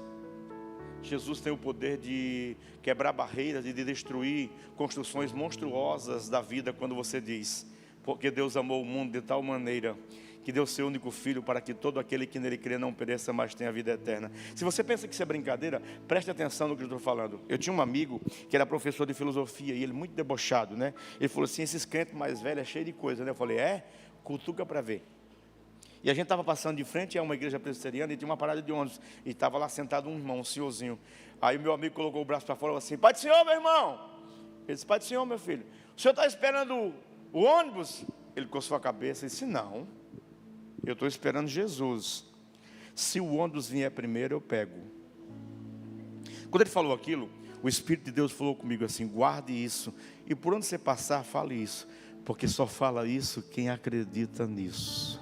tem o poder de quebrar barreiras e de destruir construções monstruosas da vida, quando você diz: porque Deus amou o mundo de tal maneira que deu seu único filho, para que todo aquele que nele crê não pereça, mas tenha vida eterna. Se você pensa que isso é brincadeira, preste atenção no que eu estou falando. Eu tinha um amigo que era professor de filosofia, e ele muito debochado, né? Ele falou assim: esses crentes mais velhos é cheio de coisa, né? Eu falei: cutuca para ver. E a gente estava passando de frente a uma igreja presbiteriana, e tinha uma parada de ônibus, e estava lá sentado um irmão, um senhorzinho. Aí o meu amigo colocou o braço para fora e falou assim: Pai do Senhor, meu irmão. Ele disse: Pai do Senhor, meu filho, o senhor está esperando o ônibus? Ele coçou a cabeça e disse: não, eu estou esperando Jesus. Se o ônibus vier primeiro, eu pego. Quando ele falou aquilo, o Espírito de Deus falou comigo assim: guarde isso, e por onde você passar, fale isso, porque só fala isso quem acredita nisso.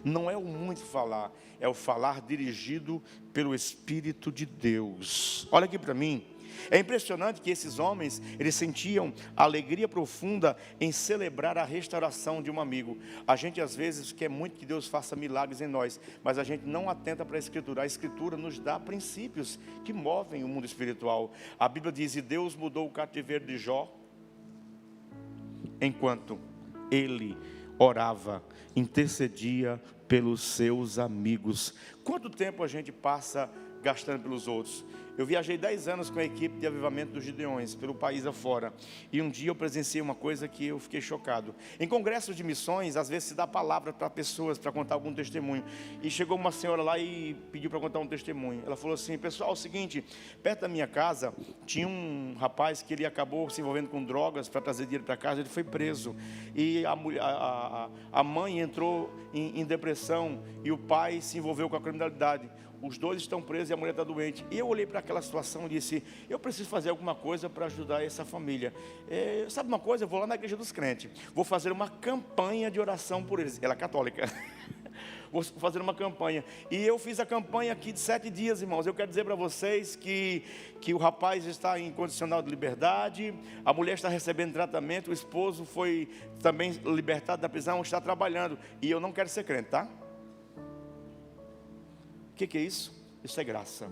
Não é o muito falar, é o falar dirigido pelo Espírito de Deus. Olha aqui para mim. É impressionante que esses homens, eles sentiam alegria profunda em celebrar a restauração de um amigo. A gente às vezes quer muito que Deus faça milagres em nós, mas a gente não atenta para a Escritura. A Escritura nos dá princípios que movem o mundo espiritual. A Bíblia diz: e Deus mudou o cativeiro de Jó, enquanto ele orava, intercedia pelos seus amigos. Quanto tempo a gente passa gastando pelos outros? Eu viajei 10 anos com a equipe de avivamento dos Gideões, pelo país afora. E um dia eu presenciei uma coisa que eu fiquei chocado. Em congressos de missões, às vezes se dá palavra para pessoas, para contar algum testemunho. E chegou uma senhora lá e pediu para contar um testemunho. Ela falou assim: pessoal, é o seguinte, perto da minha casa, tinha um rapaz que ele acabou se envolvendo com drogas para trazer dinheiro para casa. Ele foi preso. E a mãe entrou em depressão, e o pai se envolveu com a criminalidade. Os dois estão presos e a mulher está doente. E eu olhei para aquela situação e disse: eu preciso fazer alguma coisa para ajudar essa família. Sabe uma coisa? Eu vou lá na igreja dos crentes, vou fazer uma campanha de oração por eles. Ela é católica. Vou fazer uma campanha. E eu fiz a campanha aqui de 7 dias, irmãos. Eu quero dizer para vocês que o rapaz está em condicional de liberdade, a mulher está recebendo tratamento, o esposo foi também libertado da prisão, está trabalhando. E eu não quero ser crente, tá? O que é isso? Isso é graça.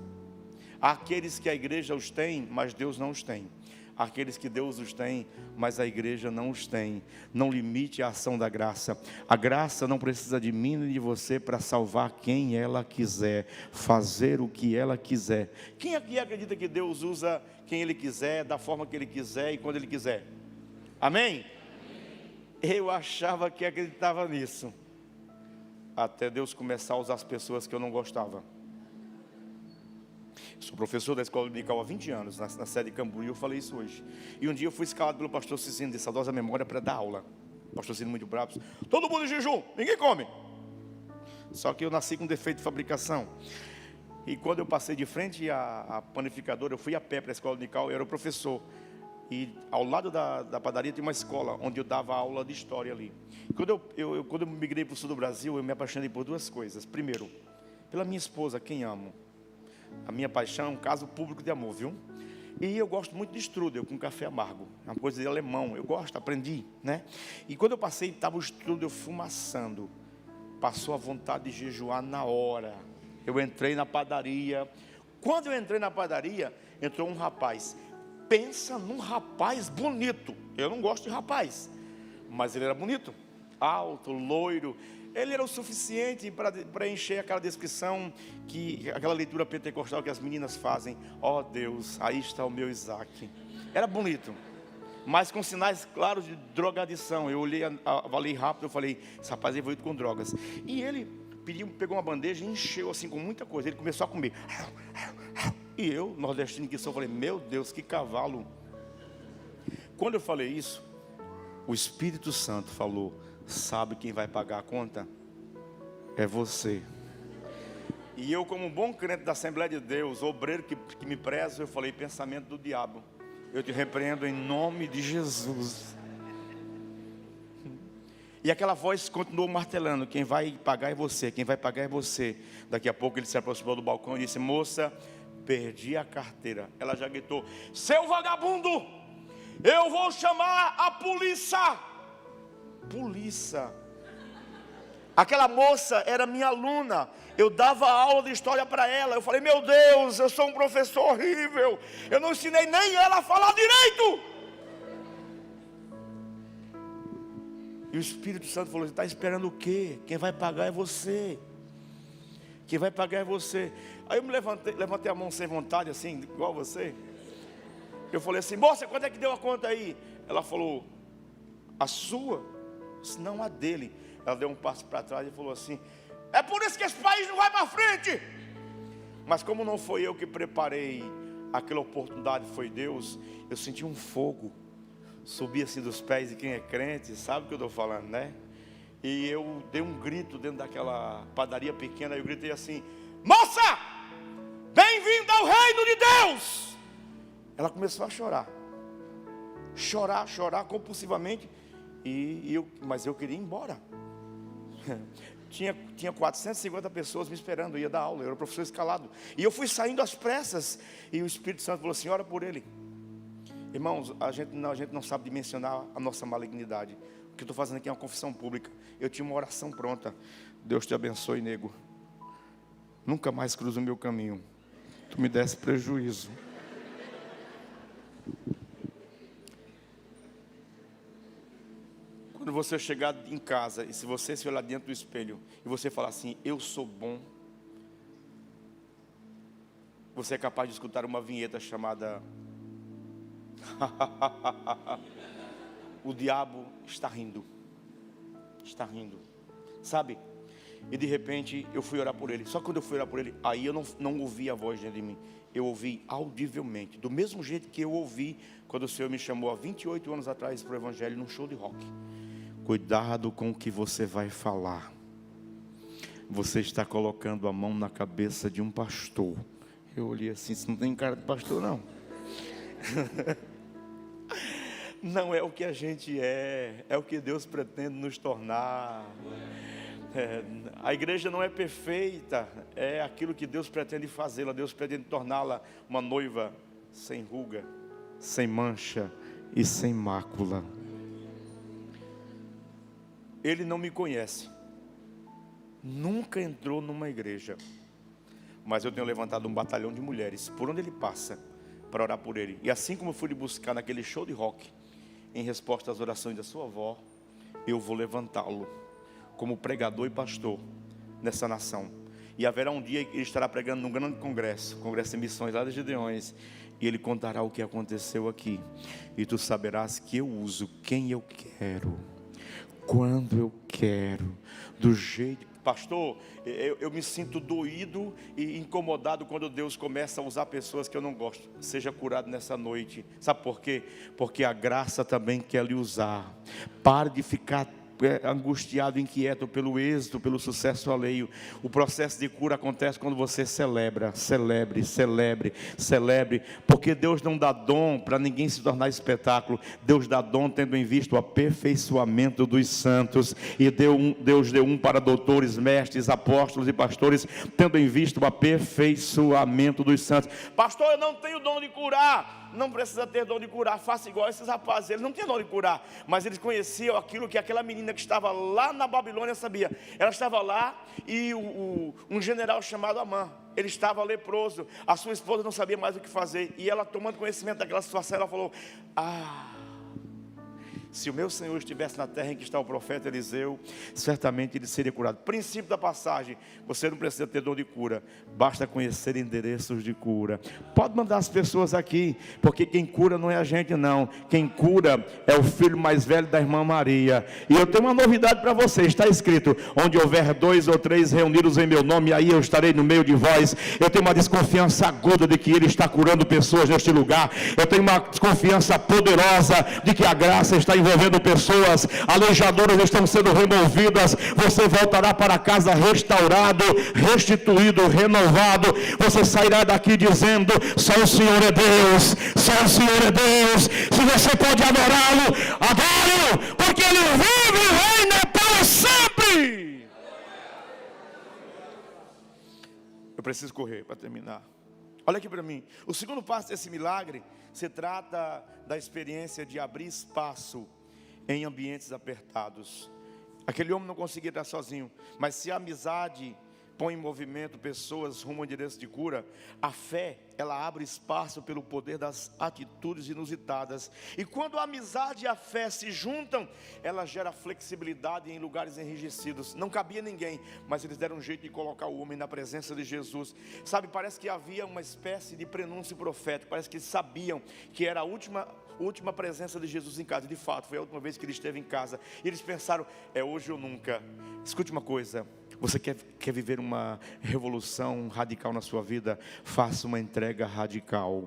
Há aqueles que a igreja os tem, mas Deus não os tem. aqueles que Deus os tem, mas a igreja não os tem. Não limite a ação da graça. A graça não precisa de mim nem de você para salvar quem ela quiser, fazer o que ela quiser. Quem aqui acredita que Deus usa quem Ele quiser, da forma que Ele quiser e quando Ele quiser? Amém? Eu achava que acreditava nisso, até Deus começar a usar as pessoas que eu não gostava. Sou professor da escola dominical há 20 anos, na sede de Camburi, eu falei isso hoje. E um dia eu fui escalado pelo pastor Cicino, de saudosa memória, para dar aula. O pastor Cicino muito bravo: todo mundo em jejum, ninguém come. Só que eu nasci com defeito de fabricação. E quando eu passei de frente à panificadora, eu fui a pé para a escola dominical, eu era o professor. E ao lado da padaria tem uma escola, onde eu dava aula de história ali. Quando eu migrei para o sul do Brasil, eu me apaixonei por duas coisas. Primeiro, pela minha esposa, quem amo. A minha paixão é um caso público de amor, viu? E eu gosto muito de strudel com café amargo. É uma coisa de alemão, eu gosto, aprendi, né? E quando eu passei, estava o strudel fumaçando. Passou a vontade de jejuar na hora. Eu entrei na padaria. Quando eu entrei na padaria, entrou um rapaz. Pensa num rapaz bonito. Eu não gosto de rapaz, mas ele era bonito, alto, loiro. Ele era o suficiente para encher aquela descrição, aquela leitura pentecostal que as meninas fazem. Ó Deus, aí está o meu Isaac. Era bonito, mas com sinais claros de drogadição. Eu olhei, avaliei rápido, eu falei: esse rapaz é envolvido com drogas. E ele pegou uma bandeja e encheu assim com muita coisa. Ele começou a comer. E eu, nordestino que sou, falei: meu Deus, que cavalo. Quando eu falei isso, o Espírito Santo falou: sabe quem vai pagar a conta? É você. E eu, como um bom crente da Assembleia de Deus, obreiro que me prezo, eu falei: pensamento do diabo, eu te repreendo em nome de Jesus. E aquela voz continuou martelando: quem vai pagar é você, quem vai pagar é você. Daqui a pouco ele se aproximou do balcão e disse: moça, perdi a carteira. Ela já gritou: seu vagabundo, eu vou chamar a polícia. Polícia. Aquela moça era minha aluna. Eu dava aula de história para ela. Eu falei: meu Deus, eu sou um professor horrível. Eu não ensinei nem ela a falar direito. E o Espírito Santo falou: você está esperando o quê? Quem vai pagar é você. Quem vai pagar é você. Aí eu me levantei a mão sem vontade, assim, igual você. Eu falei assim: moça, quanto é que deu a conta aí? Ela falou: a sua? Eu disse: não, a dele. Ela deu um passo para trás e falou assim: é por isso que esse país não vai para frente. Mas como não foi eu que preparei aquela oportunidade, foi Deus, eu senti um fogo subir assim dos pés de quem é crente, sabe o que eu estou falando, né? E eu dei um grito dentro daquela padaria pequena. Eu gritei assim: moça, bem-vinda ao reino de Deus. Ela começou a chorar compulsivamente. Mas eu queria ir embora. Tinha 450 pessoas me esperando, eu ia dar aula, eu era professor escalado. E eu fui saindo às pressas, e o Espírito Santo falou assim: ora por ele. Irmãos, a gente não sabe dimensionar a nossa malignidade. O que eu estou fazendo aqui é uma confissão pública. Eu tinha uma oração pronta: Deus te abençoe, nego. Nunca mais cruza o meu caminho. Tu me desse prejuízo. Quando você chegar em casa, e se você se olhar dentro do espelho, e você falar assim: eu sou bom, você é capaz de escutar uma vinheta chamada o diabo está rindo. Está rindo, sabe? E de repente eu fui orar por ele. Só que quando eu fui orar por ele, aí eu não ouvi a voz dentro de mim. Eu ouvi audivelmente, do mesmo jeito que eu ouvi quando o Senhor me chamou há 28 anos atrás para o Evangelho, num show de rock. Cuidado com o que você vai falar. Você está colocando a mão na cabeça de um pastor. Eu olhei assim: isso não tem cara de pastor, não. Não é o que a gente é o que Deus pretende nos tornar. A igreja não é perfeita, é aquilo que Deus pretende fazê-la. Deus pretende torná-la uma noiva sem ruga, sem mancha e sem mácula. Ele não me conhece, nunca entrou numa igreja, mas eu tenho levantado um batalhão de mulheres. Por onde ele passa, para orar por ele. E assim como eu fui lhe buscar naquele show de rock, em resposta às orações da sua avó, eu vou levantá-lo como pregador e pastor nessa nação. E haverá um dia que ele estará pregando num grande congresso de missões lá de Gideões, e ele contará o que aconteceu aqui. E tu saberás que eu uso quem eu quero, quando eu quero, do jeito. Pastor, eu me sinto doído e incomodado quando Deus começa a usar pessoas que eu não gosto. Seja curado nessa noite. Sabe por quê? Porque a graça também quer lhe usar. Pare de ficar angustiado, inquieto pelo êxito, pelo sucesso alheio. O processo de cura acontece quando você celebre, porque Deus não dá dom para ninguém se tornar espetáculo. Deus dá dom tendo em vista o aperfeiçoamento dos santos, e Deus deu um para doutores, mestres, apóstolos e pastores, tendo em vista o aperfeiçoamento dos santos. Pastor, eu não tenho dom de curar. Não precisa ter dom de curar, faça igual esses rapazes. Eles não tinham dom de curar, mas eles conheciam aquilo que aquela menina que estava lá na Babilônia sabia. Ela estava lá e um general chamado Amã, ele estava leproso, a sua esposa não sabia mais o que fazer, e ela, tomando conhecimento daquela situação, ela falou: se o meu Senhor estivesse na terra em que está o profeta Eliseu, certamente ele seria curado. Princípio da passagem: você não precisa ter dor de cura, basta conhecer endereços de cura. Pode mandar as pessoas aqui, porque quem cura não é a gente não, quem cura é o filho mais velho da irmã Maria. E eu tenho uma novidade para você, está escrito: onde houver 2 ou 3 reunidos em meu nome, aí eu estarei no meio de vós. Eu tenho uma desconfiança aguda de que ele está curando pessoas neste lugar. Eu tenho uma desconfiança poderosa de que a graça está envolvendo pessoas, aleijadoras estão sendo removidas, você voltará para casa restaurado, restituído, renovado. Você sairá daqui dizendo: só o Senhor é Deus, só o Senhor é Deus. Se você pode adorá-lo, adore-o, porque ele vive e reina para sempre. Eu preciso correr para terminar. Olha aqui para mim. O segundo passo desse milagre se trata da experiência de abrir espaço em ambientes apertados. Aquele homem não conseguia estar sozinho, mas se a amizade põe em movimento pessoas rumo ao endereço de cura, a fé, ela abre espaço pelo poder das atitudes inusitadas. E quando a amizade e a fé se juntam, ela gera flexibilidade em lugares enrijecidos. Não cabia ninguém, mas eles deram um jeito de colocar o homem na presença de Jesus. Sabe, parece que havia uma espécie de prenúncio profético. Parece que eles sabiam que era a última presença de Jesus em casa. De fato, foi a última vez que ele esteve em casa. E eles pensaram: é hoje ou nunca. Escute uma coisa: você quer viver uma revolução radical na sua vida? Faça uma entrega radical.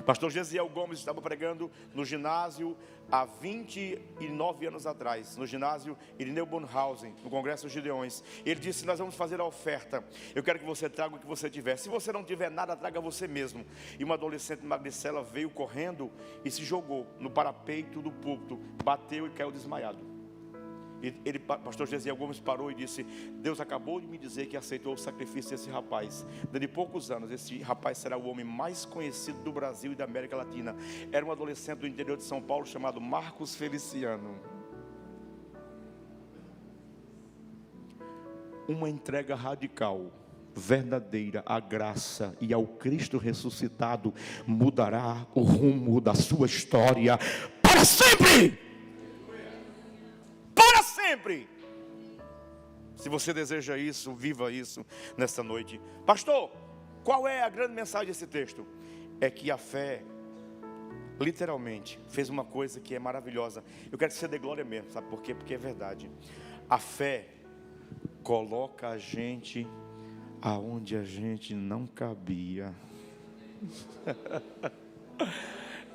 Pastor Gesiel Gomes estava pregando no ginásio há 29 anos atrás, no ginásio Irineu Bonhausen, no Congresso Gideões. Ele disse: nós vamos fazer a oferta, eu quero que você traga o que você tiver. Se você não tiver nada, traga você mesmo. E uma adolescente magricela veio correndo e se jogou no parapeito do púlpito, bateu e caiu desmaiado. E pastor Gesiel Gomes parou e disse: Deus acabou de me dizer que aceitou o sacrifício desse rapaz. Dentro de poucos anos, esse rapaz será o homem mais conhecido do Brasil e da América Latina. Era um adolescente do interior de São Paulo chamado Marcos Feliciano. Uma entrega radical, verdadeira à graça e ao Cristo ressuscitado mudará o rumo da sua história para sempre. Sempre. Se você deseja isso, viva isso nesta noite. Pastor, qual é a grande mensagem desse texto? É que a fé, literalmente, fez uma coisa que é maravilhosa. Eu quero que você dê glória mesmo, sabe por quê? Porque é verdade. A fé coloca a gente aonde a gente não cabia.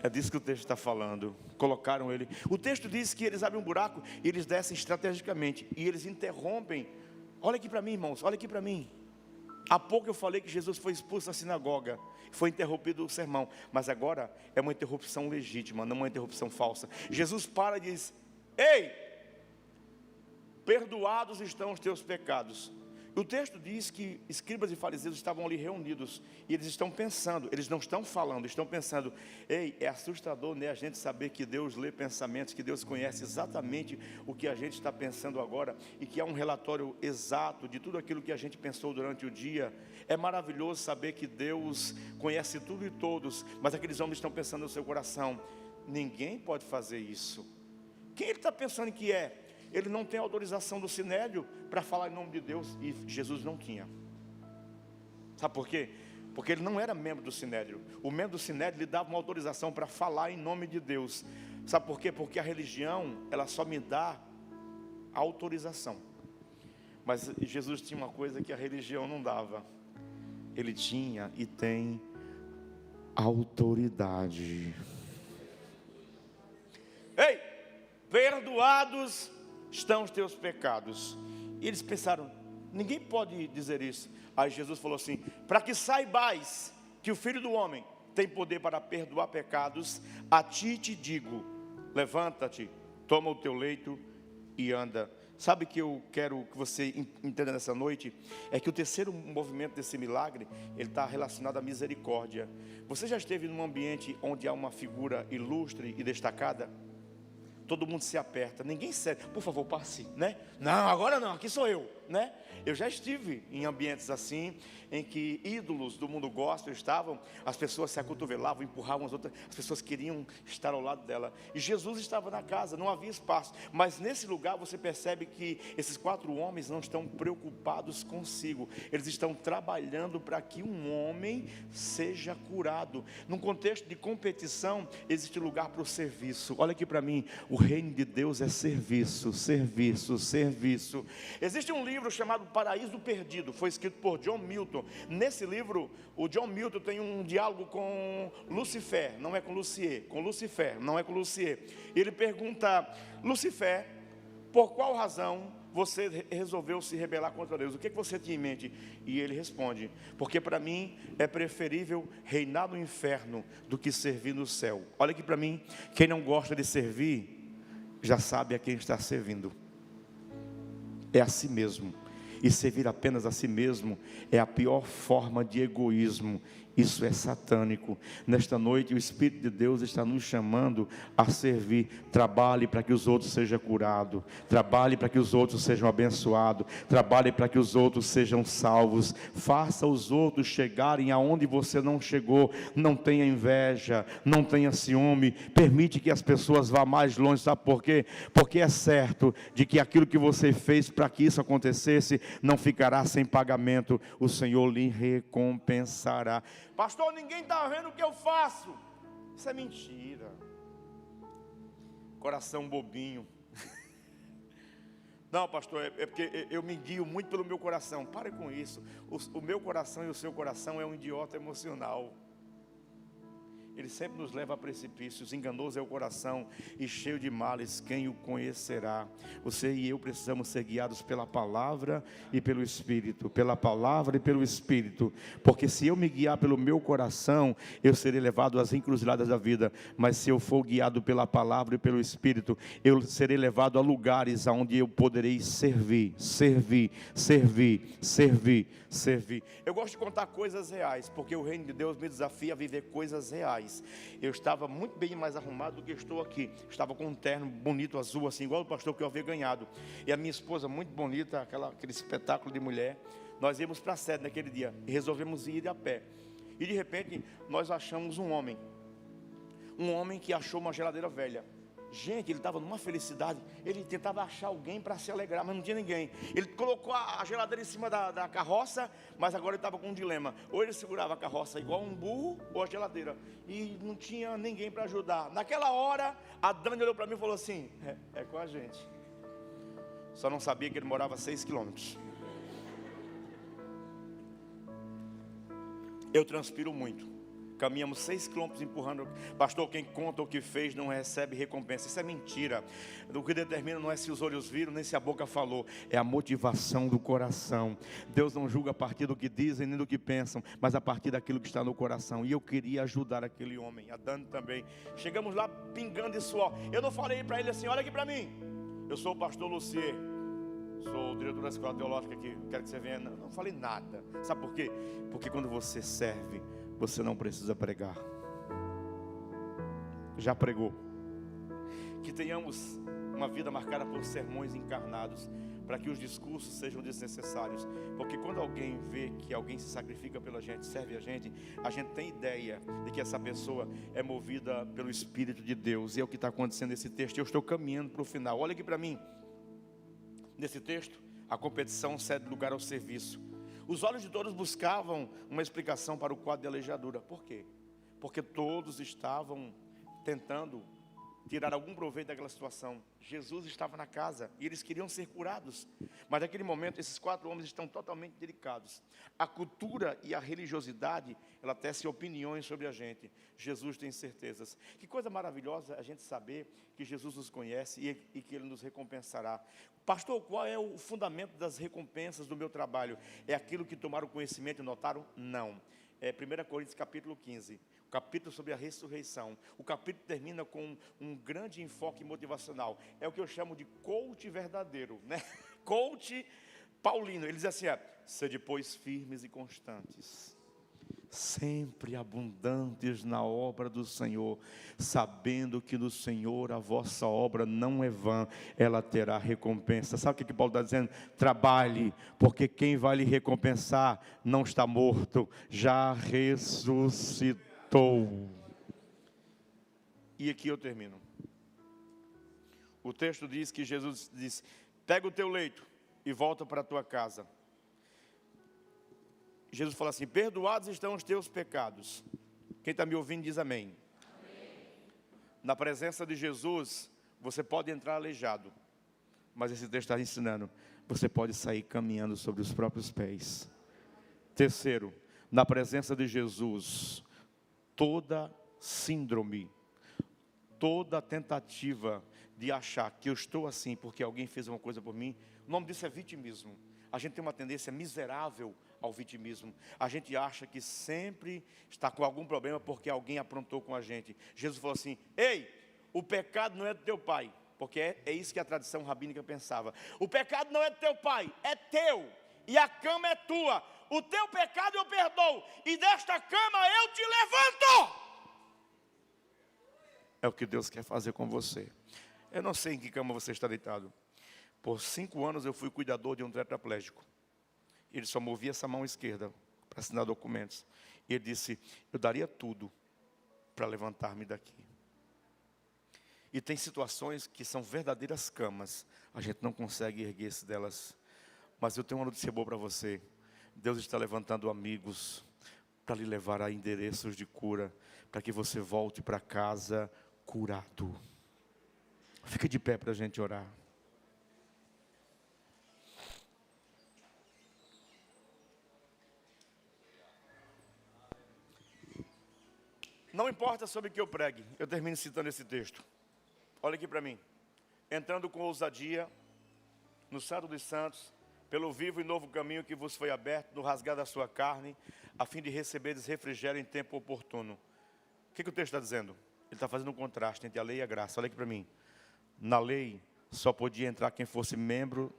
É disso que o texto está falando. Colocaram ele. O texto diz que eles abrem um buraco e eles descem estrategicamente. E eles interrompem. Olha aqui para mim, irmãos. Olha aqui para mim. Há pouco eu falei que Jesus foi expulso da sinagoga. Foi interrompido o sermão. Mas agora é uma interrupção legítima, não uma interrupção falsa. Jesus para e diz: ei, perdoados estão os teus pecados. O texto diz que escribas e fariseus estavam ali reunidos, e eles estão pensando, eles não estão falando, estão pensando. Ei, é assustador, né, a gente saber que Deus lê pensamentos, que Deus conhece exatamente o que a gente está pensando agora, e que há um relatório exato de tudo aquilo que a gente pensou durante o dia. É maravilhoso saber que Deus conhece tudo e todos, mas aqueles homens estão pensando no seu coração: ninguém pode fazer isso. Quem ele está pensando que é? Ele não tem autorização do Sinédrio para falar em nome de Deus, e Jesus não tinha. Sabe por quê? Porque ele não era membro do Sinédrio. O membro do Sinédrio lhe dava uma autorização para falar em nome de Deus. Sabe por quê? Porque a religião, ela só me dá autorização. Mas Jesus tinha uma coisa que a religião não dava. Ele tinha e tem autoridade. Ei, perdoados estão os teus pecados. E eles pensaram: ninguém pode dizer isso. Aí Jesus falou assim: para que saibais que o Filho do Homem tem poder para perdoar pecados, a ti te digo, levanta-te, toma o teu leito e anda. Sabe o que eu quero que você entenda nessa noite? É que o terceiro movimento desse milagre, ele está relacionado à misericórdia. Você já esteve num ambiente onde há uma figura ilustre e destacada? Todo mundo se aperta, ninguém cede. Por favor, passe, né? Não, agora não, aqui sou eu, né? Eu já estive em ambientes assim, em que ídolos do mundo gospel estavam, as pessoas se acotovelavam, empurravam as outras, as pessoas queriam estar ao lado dela. E Jesus estava na casa, não havia espaço. Mas nesse lugar você percebe que esses 4 homens não estão preocupados consigo. Eles estão trabalhando para que um homem seja curado. Num contexto de competição, existe lugar para o serviço. Olha aqui para mim, o reino de Deus é serviço, serviço, serviço. Existe um livro chamado Paraíso Perdido, foi escrito por John Milton. Nesse livro, o John Milton tem um diálogo com Lucifer, não é com Lucier, com Lucifer, não é com Lucier. Ele pergunta: Lucifer, por qual razão você resolveu se rebelar contra Deus? O que você tinha em mente? E ele responde: porque para mim é preferível reinar no inferno do que servir no céu. Olha aqui para mim, quem não gosta de servir, já sabe a quem está servindo. É a si mesmo. E servir apenas a si mesmo é a pior forma de egoísmo. Isso é satânico. Nesta noite o Espírito de Deus está nos chamando a servir. Trabalhe para que os outros sejam curados. Trabalhe para que os outros sejam abençoados. Trabalhe para que os outros sejam salvos. Faça os outros chegarem aonde você não chegou. Não tenha inveja, não tenha ciúme. Permite que as pessoas vá mais longe. Sabe por quê? Porque é certo de que aquilo que você fez para que isso acontecesse não ficará sem pagamento. O Senhor lhe recompensará. Pastor, ninguém está vendo o que eu faço. Isso é mentira. Coração bobinho. Não, pastor, é porque eu me guio muito pelo meu coração. Pare com isso. O meu coração e o seu coração é um idiota emocional. Ele sempre nos leva a precipícios. Enganoso é o coração e cheio de males, quem o conhecerá? Você e eu precisamos ser guiados pela palavra e pelo Espírito. Pela palavra e pelo Espírito. Porque se eu me guiar pelo meu coração, eu serei levado às encruzilhadas da vida. Mas se eu for guiado pela palavra e pelo Espírito, eu serei levado a lugares onde eu poderei servir. Eu gosto de contar coisas reais, porque o reino de Deus me desafia a viver coisas reais. Eu estava muito bem mais arrumado do que estou aqui. Estava com um terno bonito, azul, assim, igual o pastor que eu havia ganhado. E a minha esposa, muito bonita, aquele espetáculo de mulher. Nós íamos para a sede naquele dia e resolvemos ir a pé. E de repente, nós achamos um homem que achou uma geladeira velha. Gente, ele estava numa felicidade. Ele tentava achar alguém para se alegrar, mas não tinha ninguém. Ele colocou a geladeira em cima da carroça, mas agora ele estava com um dilema. Ou ele segurava a carroça igual um burro, ou a geladeira. E não tinha ninguém para ajudar. Naquela hora, a Dani olhou para mim e falou assim: é com a gente. Só não sabia que ele morava a 6 quilômetros. Eu transpiro muito. Caminhamos 6 quilômetros empurrando. Pastor, quem conta o que fez não recebe recompensa. Isso é mentira. O que determina não é se os olhos viram, nem se a boca falou. É a motivação do coração. Deus não julga a partir do que dizem, nem do que pensam, mas a partir daquilo que está no coração. E eu queria ajudar aquele homem, a Dani também. Chegamos lá pingando de suor. Eu não falei para ele assim: olha aqui para mim, eu sou o pastor Lucier. Sou diretor da escola teológica aqui, quero que você venha. Não falei nada. Sabe por quê? Porque quando você serve, você não precisa pregar. Já pregou. Que tenhamos uma vida marcada por sermões encarnados, para que os discursos sejam desnecessários. Porque quando alguém vê que alguém se sacrifica pela gente, serve a gente tem ideia de que essa pessoa é movida pelo Espírito de Deus. E é o que está acontecendo nesse texto. Eu estou caminhando para o final. Olha aqui para mim. Nesse texto, a competição cede lugar ao serviço. Os olhos de todos buscavam uma explicação para o quadro de aleijadura. Por quê? Porque todos estavam tentando tirar algum proveito daquela situação. Jesus estava na casa e eles queriam ser curados. Mas naquele momento, esses 4 homens estão totalmente delicados. A cultura e a religiosidade, ela tece opiniões sobre a gente. Jesus tem certezas. Que coisa maravilhosa a gente saber que Jesus nos conhece e que Ele nos recompensará. Pastor, qual é o fundamento das recompensas do meu trabalho? É aquilo que tomaram conhecimento e notaram? Não. É 1 Coríntios capítulo 15. O capítulo sobre a ressurreição. O capítulo termina com um grande enfoque motivacional. É o que eu chamo de coach verdadeiro, né? Coach paulino. Ele diz assim, sede pois firmes e constantes, sempre abundantes na obra do Senhor, sabendo que no Senhor a vossa obra não é vã, ela terá recompensa. Sabe o que Paulo está dizendo? Trabalhe, porque quem vai lhe recompensar não está morto, já ressuscitou. E aqui eu termino. O texto diz que Jesus diz, pega o teu leito e volta para a tua casa. Jesus fala assim, perdoados estão os teus pecados. Quem está me ouvindo diz amém. Amém. Na presença de Jesus, você pode entrar aleijado. Mas esse texto está ensinando, você pode sair caminhando sobre os próprios pés. Terceiro, na presença de Jesus, toda síndrome, toda tentativa de achar que eu estou assim porque alguém fez uma coisa por mim, o nome disso é vitimismo. A gente tem uma tendência miserável ao vitimismo. A gente acha que sempre está com algum problema porque alguém aprontou com a gente. Jesus falou assim, ei, o pecado não é do teu pai, porque é isso que a tradição rabínica pensava. O pecado não é do teu pai, é teu, e a cama é tua. O teu pecado eu perdoo, e desta cama eu te levanto. É o que Deus quer fazer com você. Eu não sei em que cama você está deitado. Por 5 anos eu fui cuidador de um tetraplégico. Ele só movia essa mão esquerda para assinar documentos. E ele disse, eu daria tudo para levantar-me daqui. E tem situações que são verdadeiras camas. A gente não consegue erguer-se delas. Mas eu tenho uma notícia boa para você. Deus está levantando amigos para lhe levar a endereços de cura, para que você volte para casa curado. Fica de pé para a gente orar. Não importa sobre o que eu pregue, eu termino citando esse texto. Olha aqui para mim. Entrando com ousadia no Santo dos Santos, pelo vivo e novo caminho que vos foi aberto, no rasgar da sua carne, a fim de receberes refrigério em tempo oportuno. O que o texto está dizendo? Ele está fazendo um contraste entre a lei e a graça. Olha aqui para mim. Na lei, só podia entrar quem fosse membro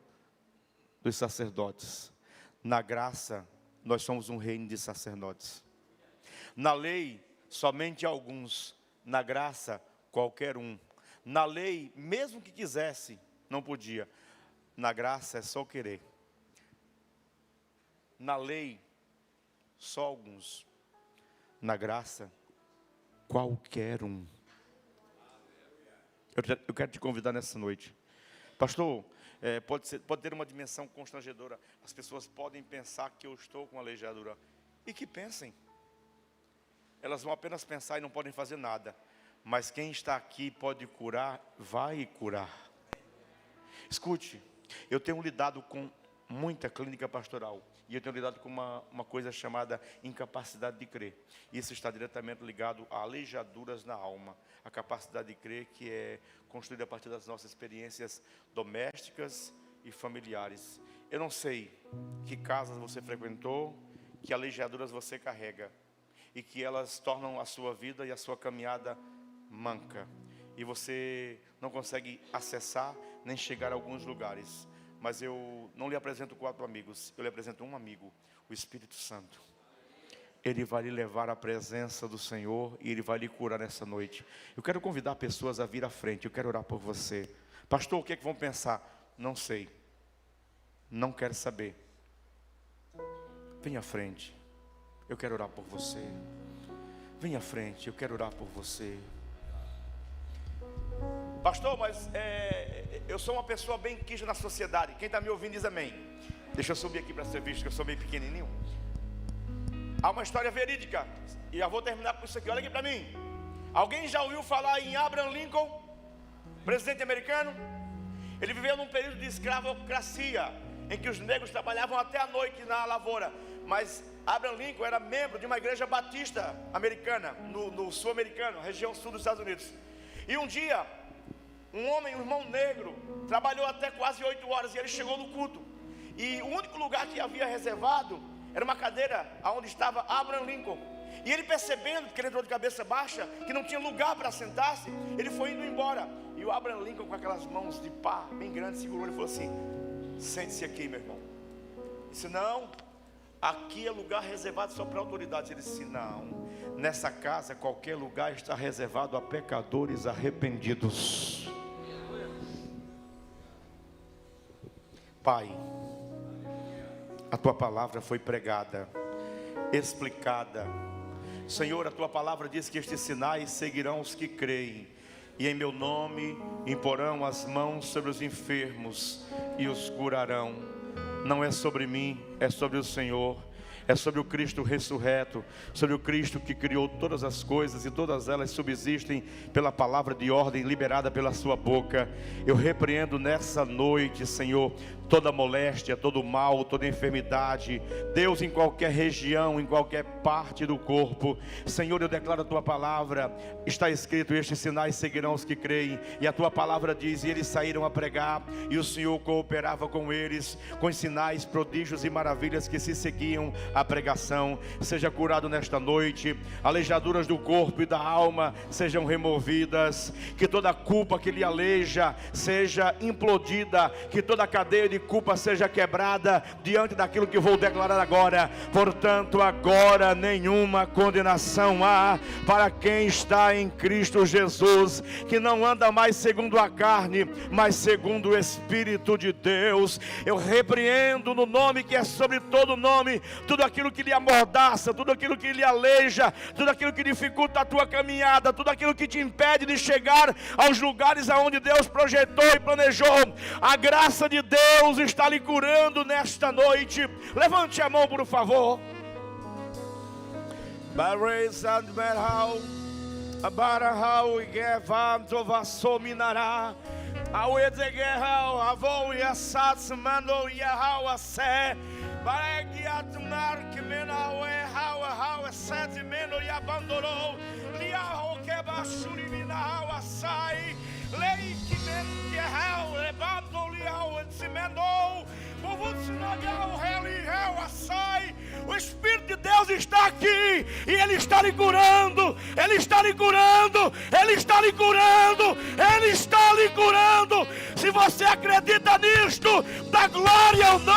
dos sacerdotes. Na graça, nós somos um reino de sacerdotes. Na lei, somente alguns. Na graça, qualquer um. Na lei, mesmo que quisesse, não podia. Na graça é só querer. Na lei, só alguns. Na graça, qualquer um. Eu quero te convidar nessa noite. Pastor, pode ter uma dimensão constrangedora. As pessoas podem pensar que eu estou com aleijadura. E que pensem. Elas vão apenas pensar e não podem fazer nada. Mas quem está aqui pode curar, vai curar. Escute, eu tenho lidado com muita clínica pastoral. E eu tenho lidado com uma coisa chamada incapacidade de crer. Isso está diretamente ligado a alejaduras na alma. A capacidade de crer que é construída a partir das nossas experiências domésticas e familiares. Eu não sei que casas você frequentou, que alejaduras você carrega. E que elas tornam a sua vida e a sua caminhada manca. E você não consegue acessar nem chegar a alguns lugares. Mas eu não lhe apresento 4 amigos, eu lhe apresento um amigo, o Espírito Santo. Ele vai lhe levar à presença do Senhor e Ele vai lhe curar nessa noite. Eu quero convidar pessoas a vir à frente, eu quero orar por você. Pastor, o que é que vão pensar? Não sei, não quero saber. Venha à frente, eu quero orar por você. Venha à frente, eu quero orar por você. Pastor, mas eu sou uma pessoa bem quista na sociedade. Quem está me ouvindo diz amém. Deixa eu subir aqui para ser visto, que eu sou meio pequenininho. Há uma história verídica, e eu vou terminar com isso aqui, olha aqui para mim. Alguém já ouviu falar em Abraham Lincoln, presidente americano? Ele viveu num período de escravocracia, em que os negros trabalhavam até a noite na lavoura. Mas Abraham Lincoln era membro de uma igreja batista americana, no sul americano, região sul dos Estados Unidos. E um dia, um homem, um irmão negro, trabalhou até quase 8 horas, e ele chegou no culto. E o único lugar que havia reservado era uma cadeira onde estava Abraham Lincoln. E ele, percebendo que ele entrou de cabeça baixa, que não tinha lugar para sentar-se, ele foi indo embora. E o Abraham Lincoln, com aquelas mãos de pá bem grandes, segurou. Ele falou assim: sente-se aqui, meu irmão. Ele disse: não, aqui é lugar reservado só para autoridades. Ele disse: não, nessa casa qualquer lugar está reservado a pecadores arrependidos. Pai, a Tua palavra foi pregada, explicada. Senhor, a Tua palavra diz que estes sinais seguirão os que creem, e em meu nome imporão as mãos sobre os enfermos e os curarão. Não é sobre mim, é sobre o Senhor. É sobre o Cristo ressurreto, sobre o Cristo que criou todas as coisas, e todas elas subsistem pela palavra de ordem liberada pela sua boca. Eu repreendo nessa noite, Senhor, toda moléstia, todo mal, toda enfermidade, Deus, em qualquer região, em qualquer parte do corpo. Senhor, eu declaro a Tua palavra, está escrito: estes sinais seguirão os que creem. E a Tua palavra diz: e eles saíram a pregar, e o Senhor cooperava com eles, com os sinais, prodígios e maravilhas que se seguiam a pregação. Seja curado nesta noite, alejaduras do corpo e da alma sejam removidas, que toda culpa que lhe aleija seja implodida, que toda cadeia de culpa seja quebrada diante daquilo que vou declarar agora. Portanto, agora nenhuma condenação há para quem está em Cristo Jesus, que não anda mais segundo a carne, mas segundo o Espírito de Deus. Eu repreendo no nome que é sobre todo nome tudo aquilo que lhe amordaça, tudo aquilo que lhe aleija, tudo aquilo que dificulta a tua caminhada, tudo aquilo que te impede de chegar aos lugares aonde Deus projetou e planejou. A graça de Deus está lhe curando nesta noite. Levante a mão, por favor. O Espírito de Deus está aqui, e Ele está lhe curando, Ele está lhe curando, Ele está lhe curando, Ele está lhe curando. Se você acredita nisto, dá glória ao nome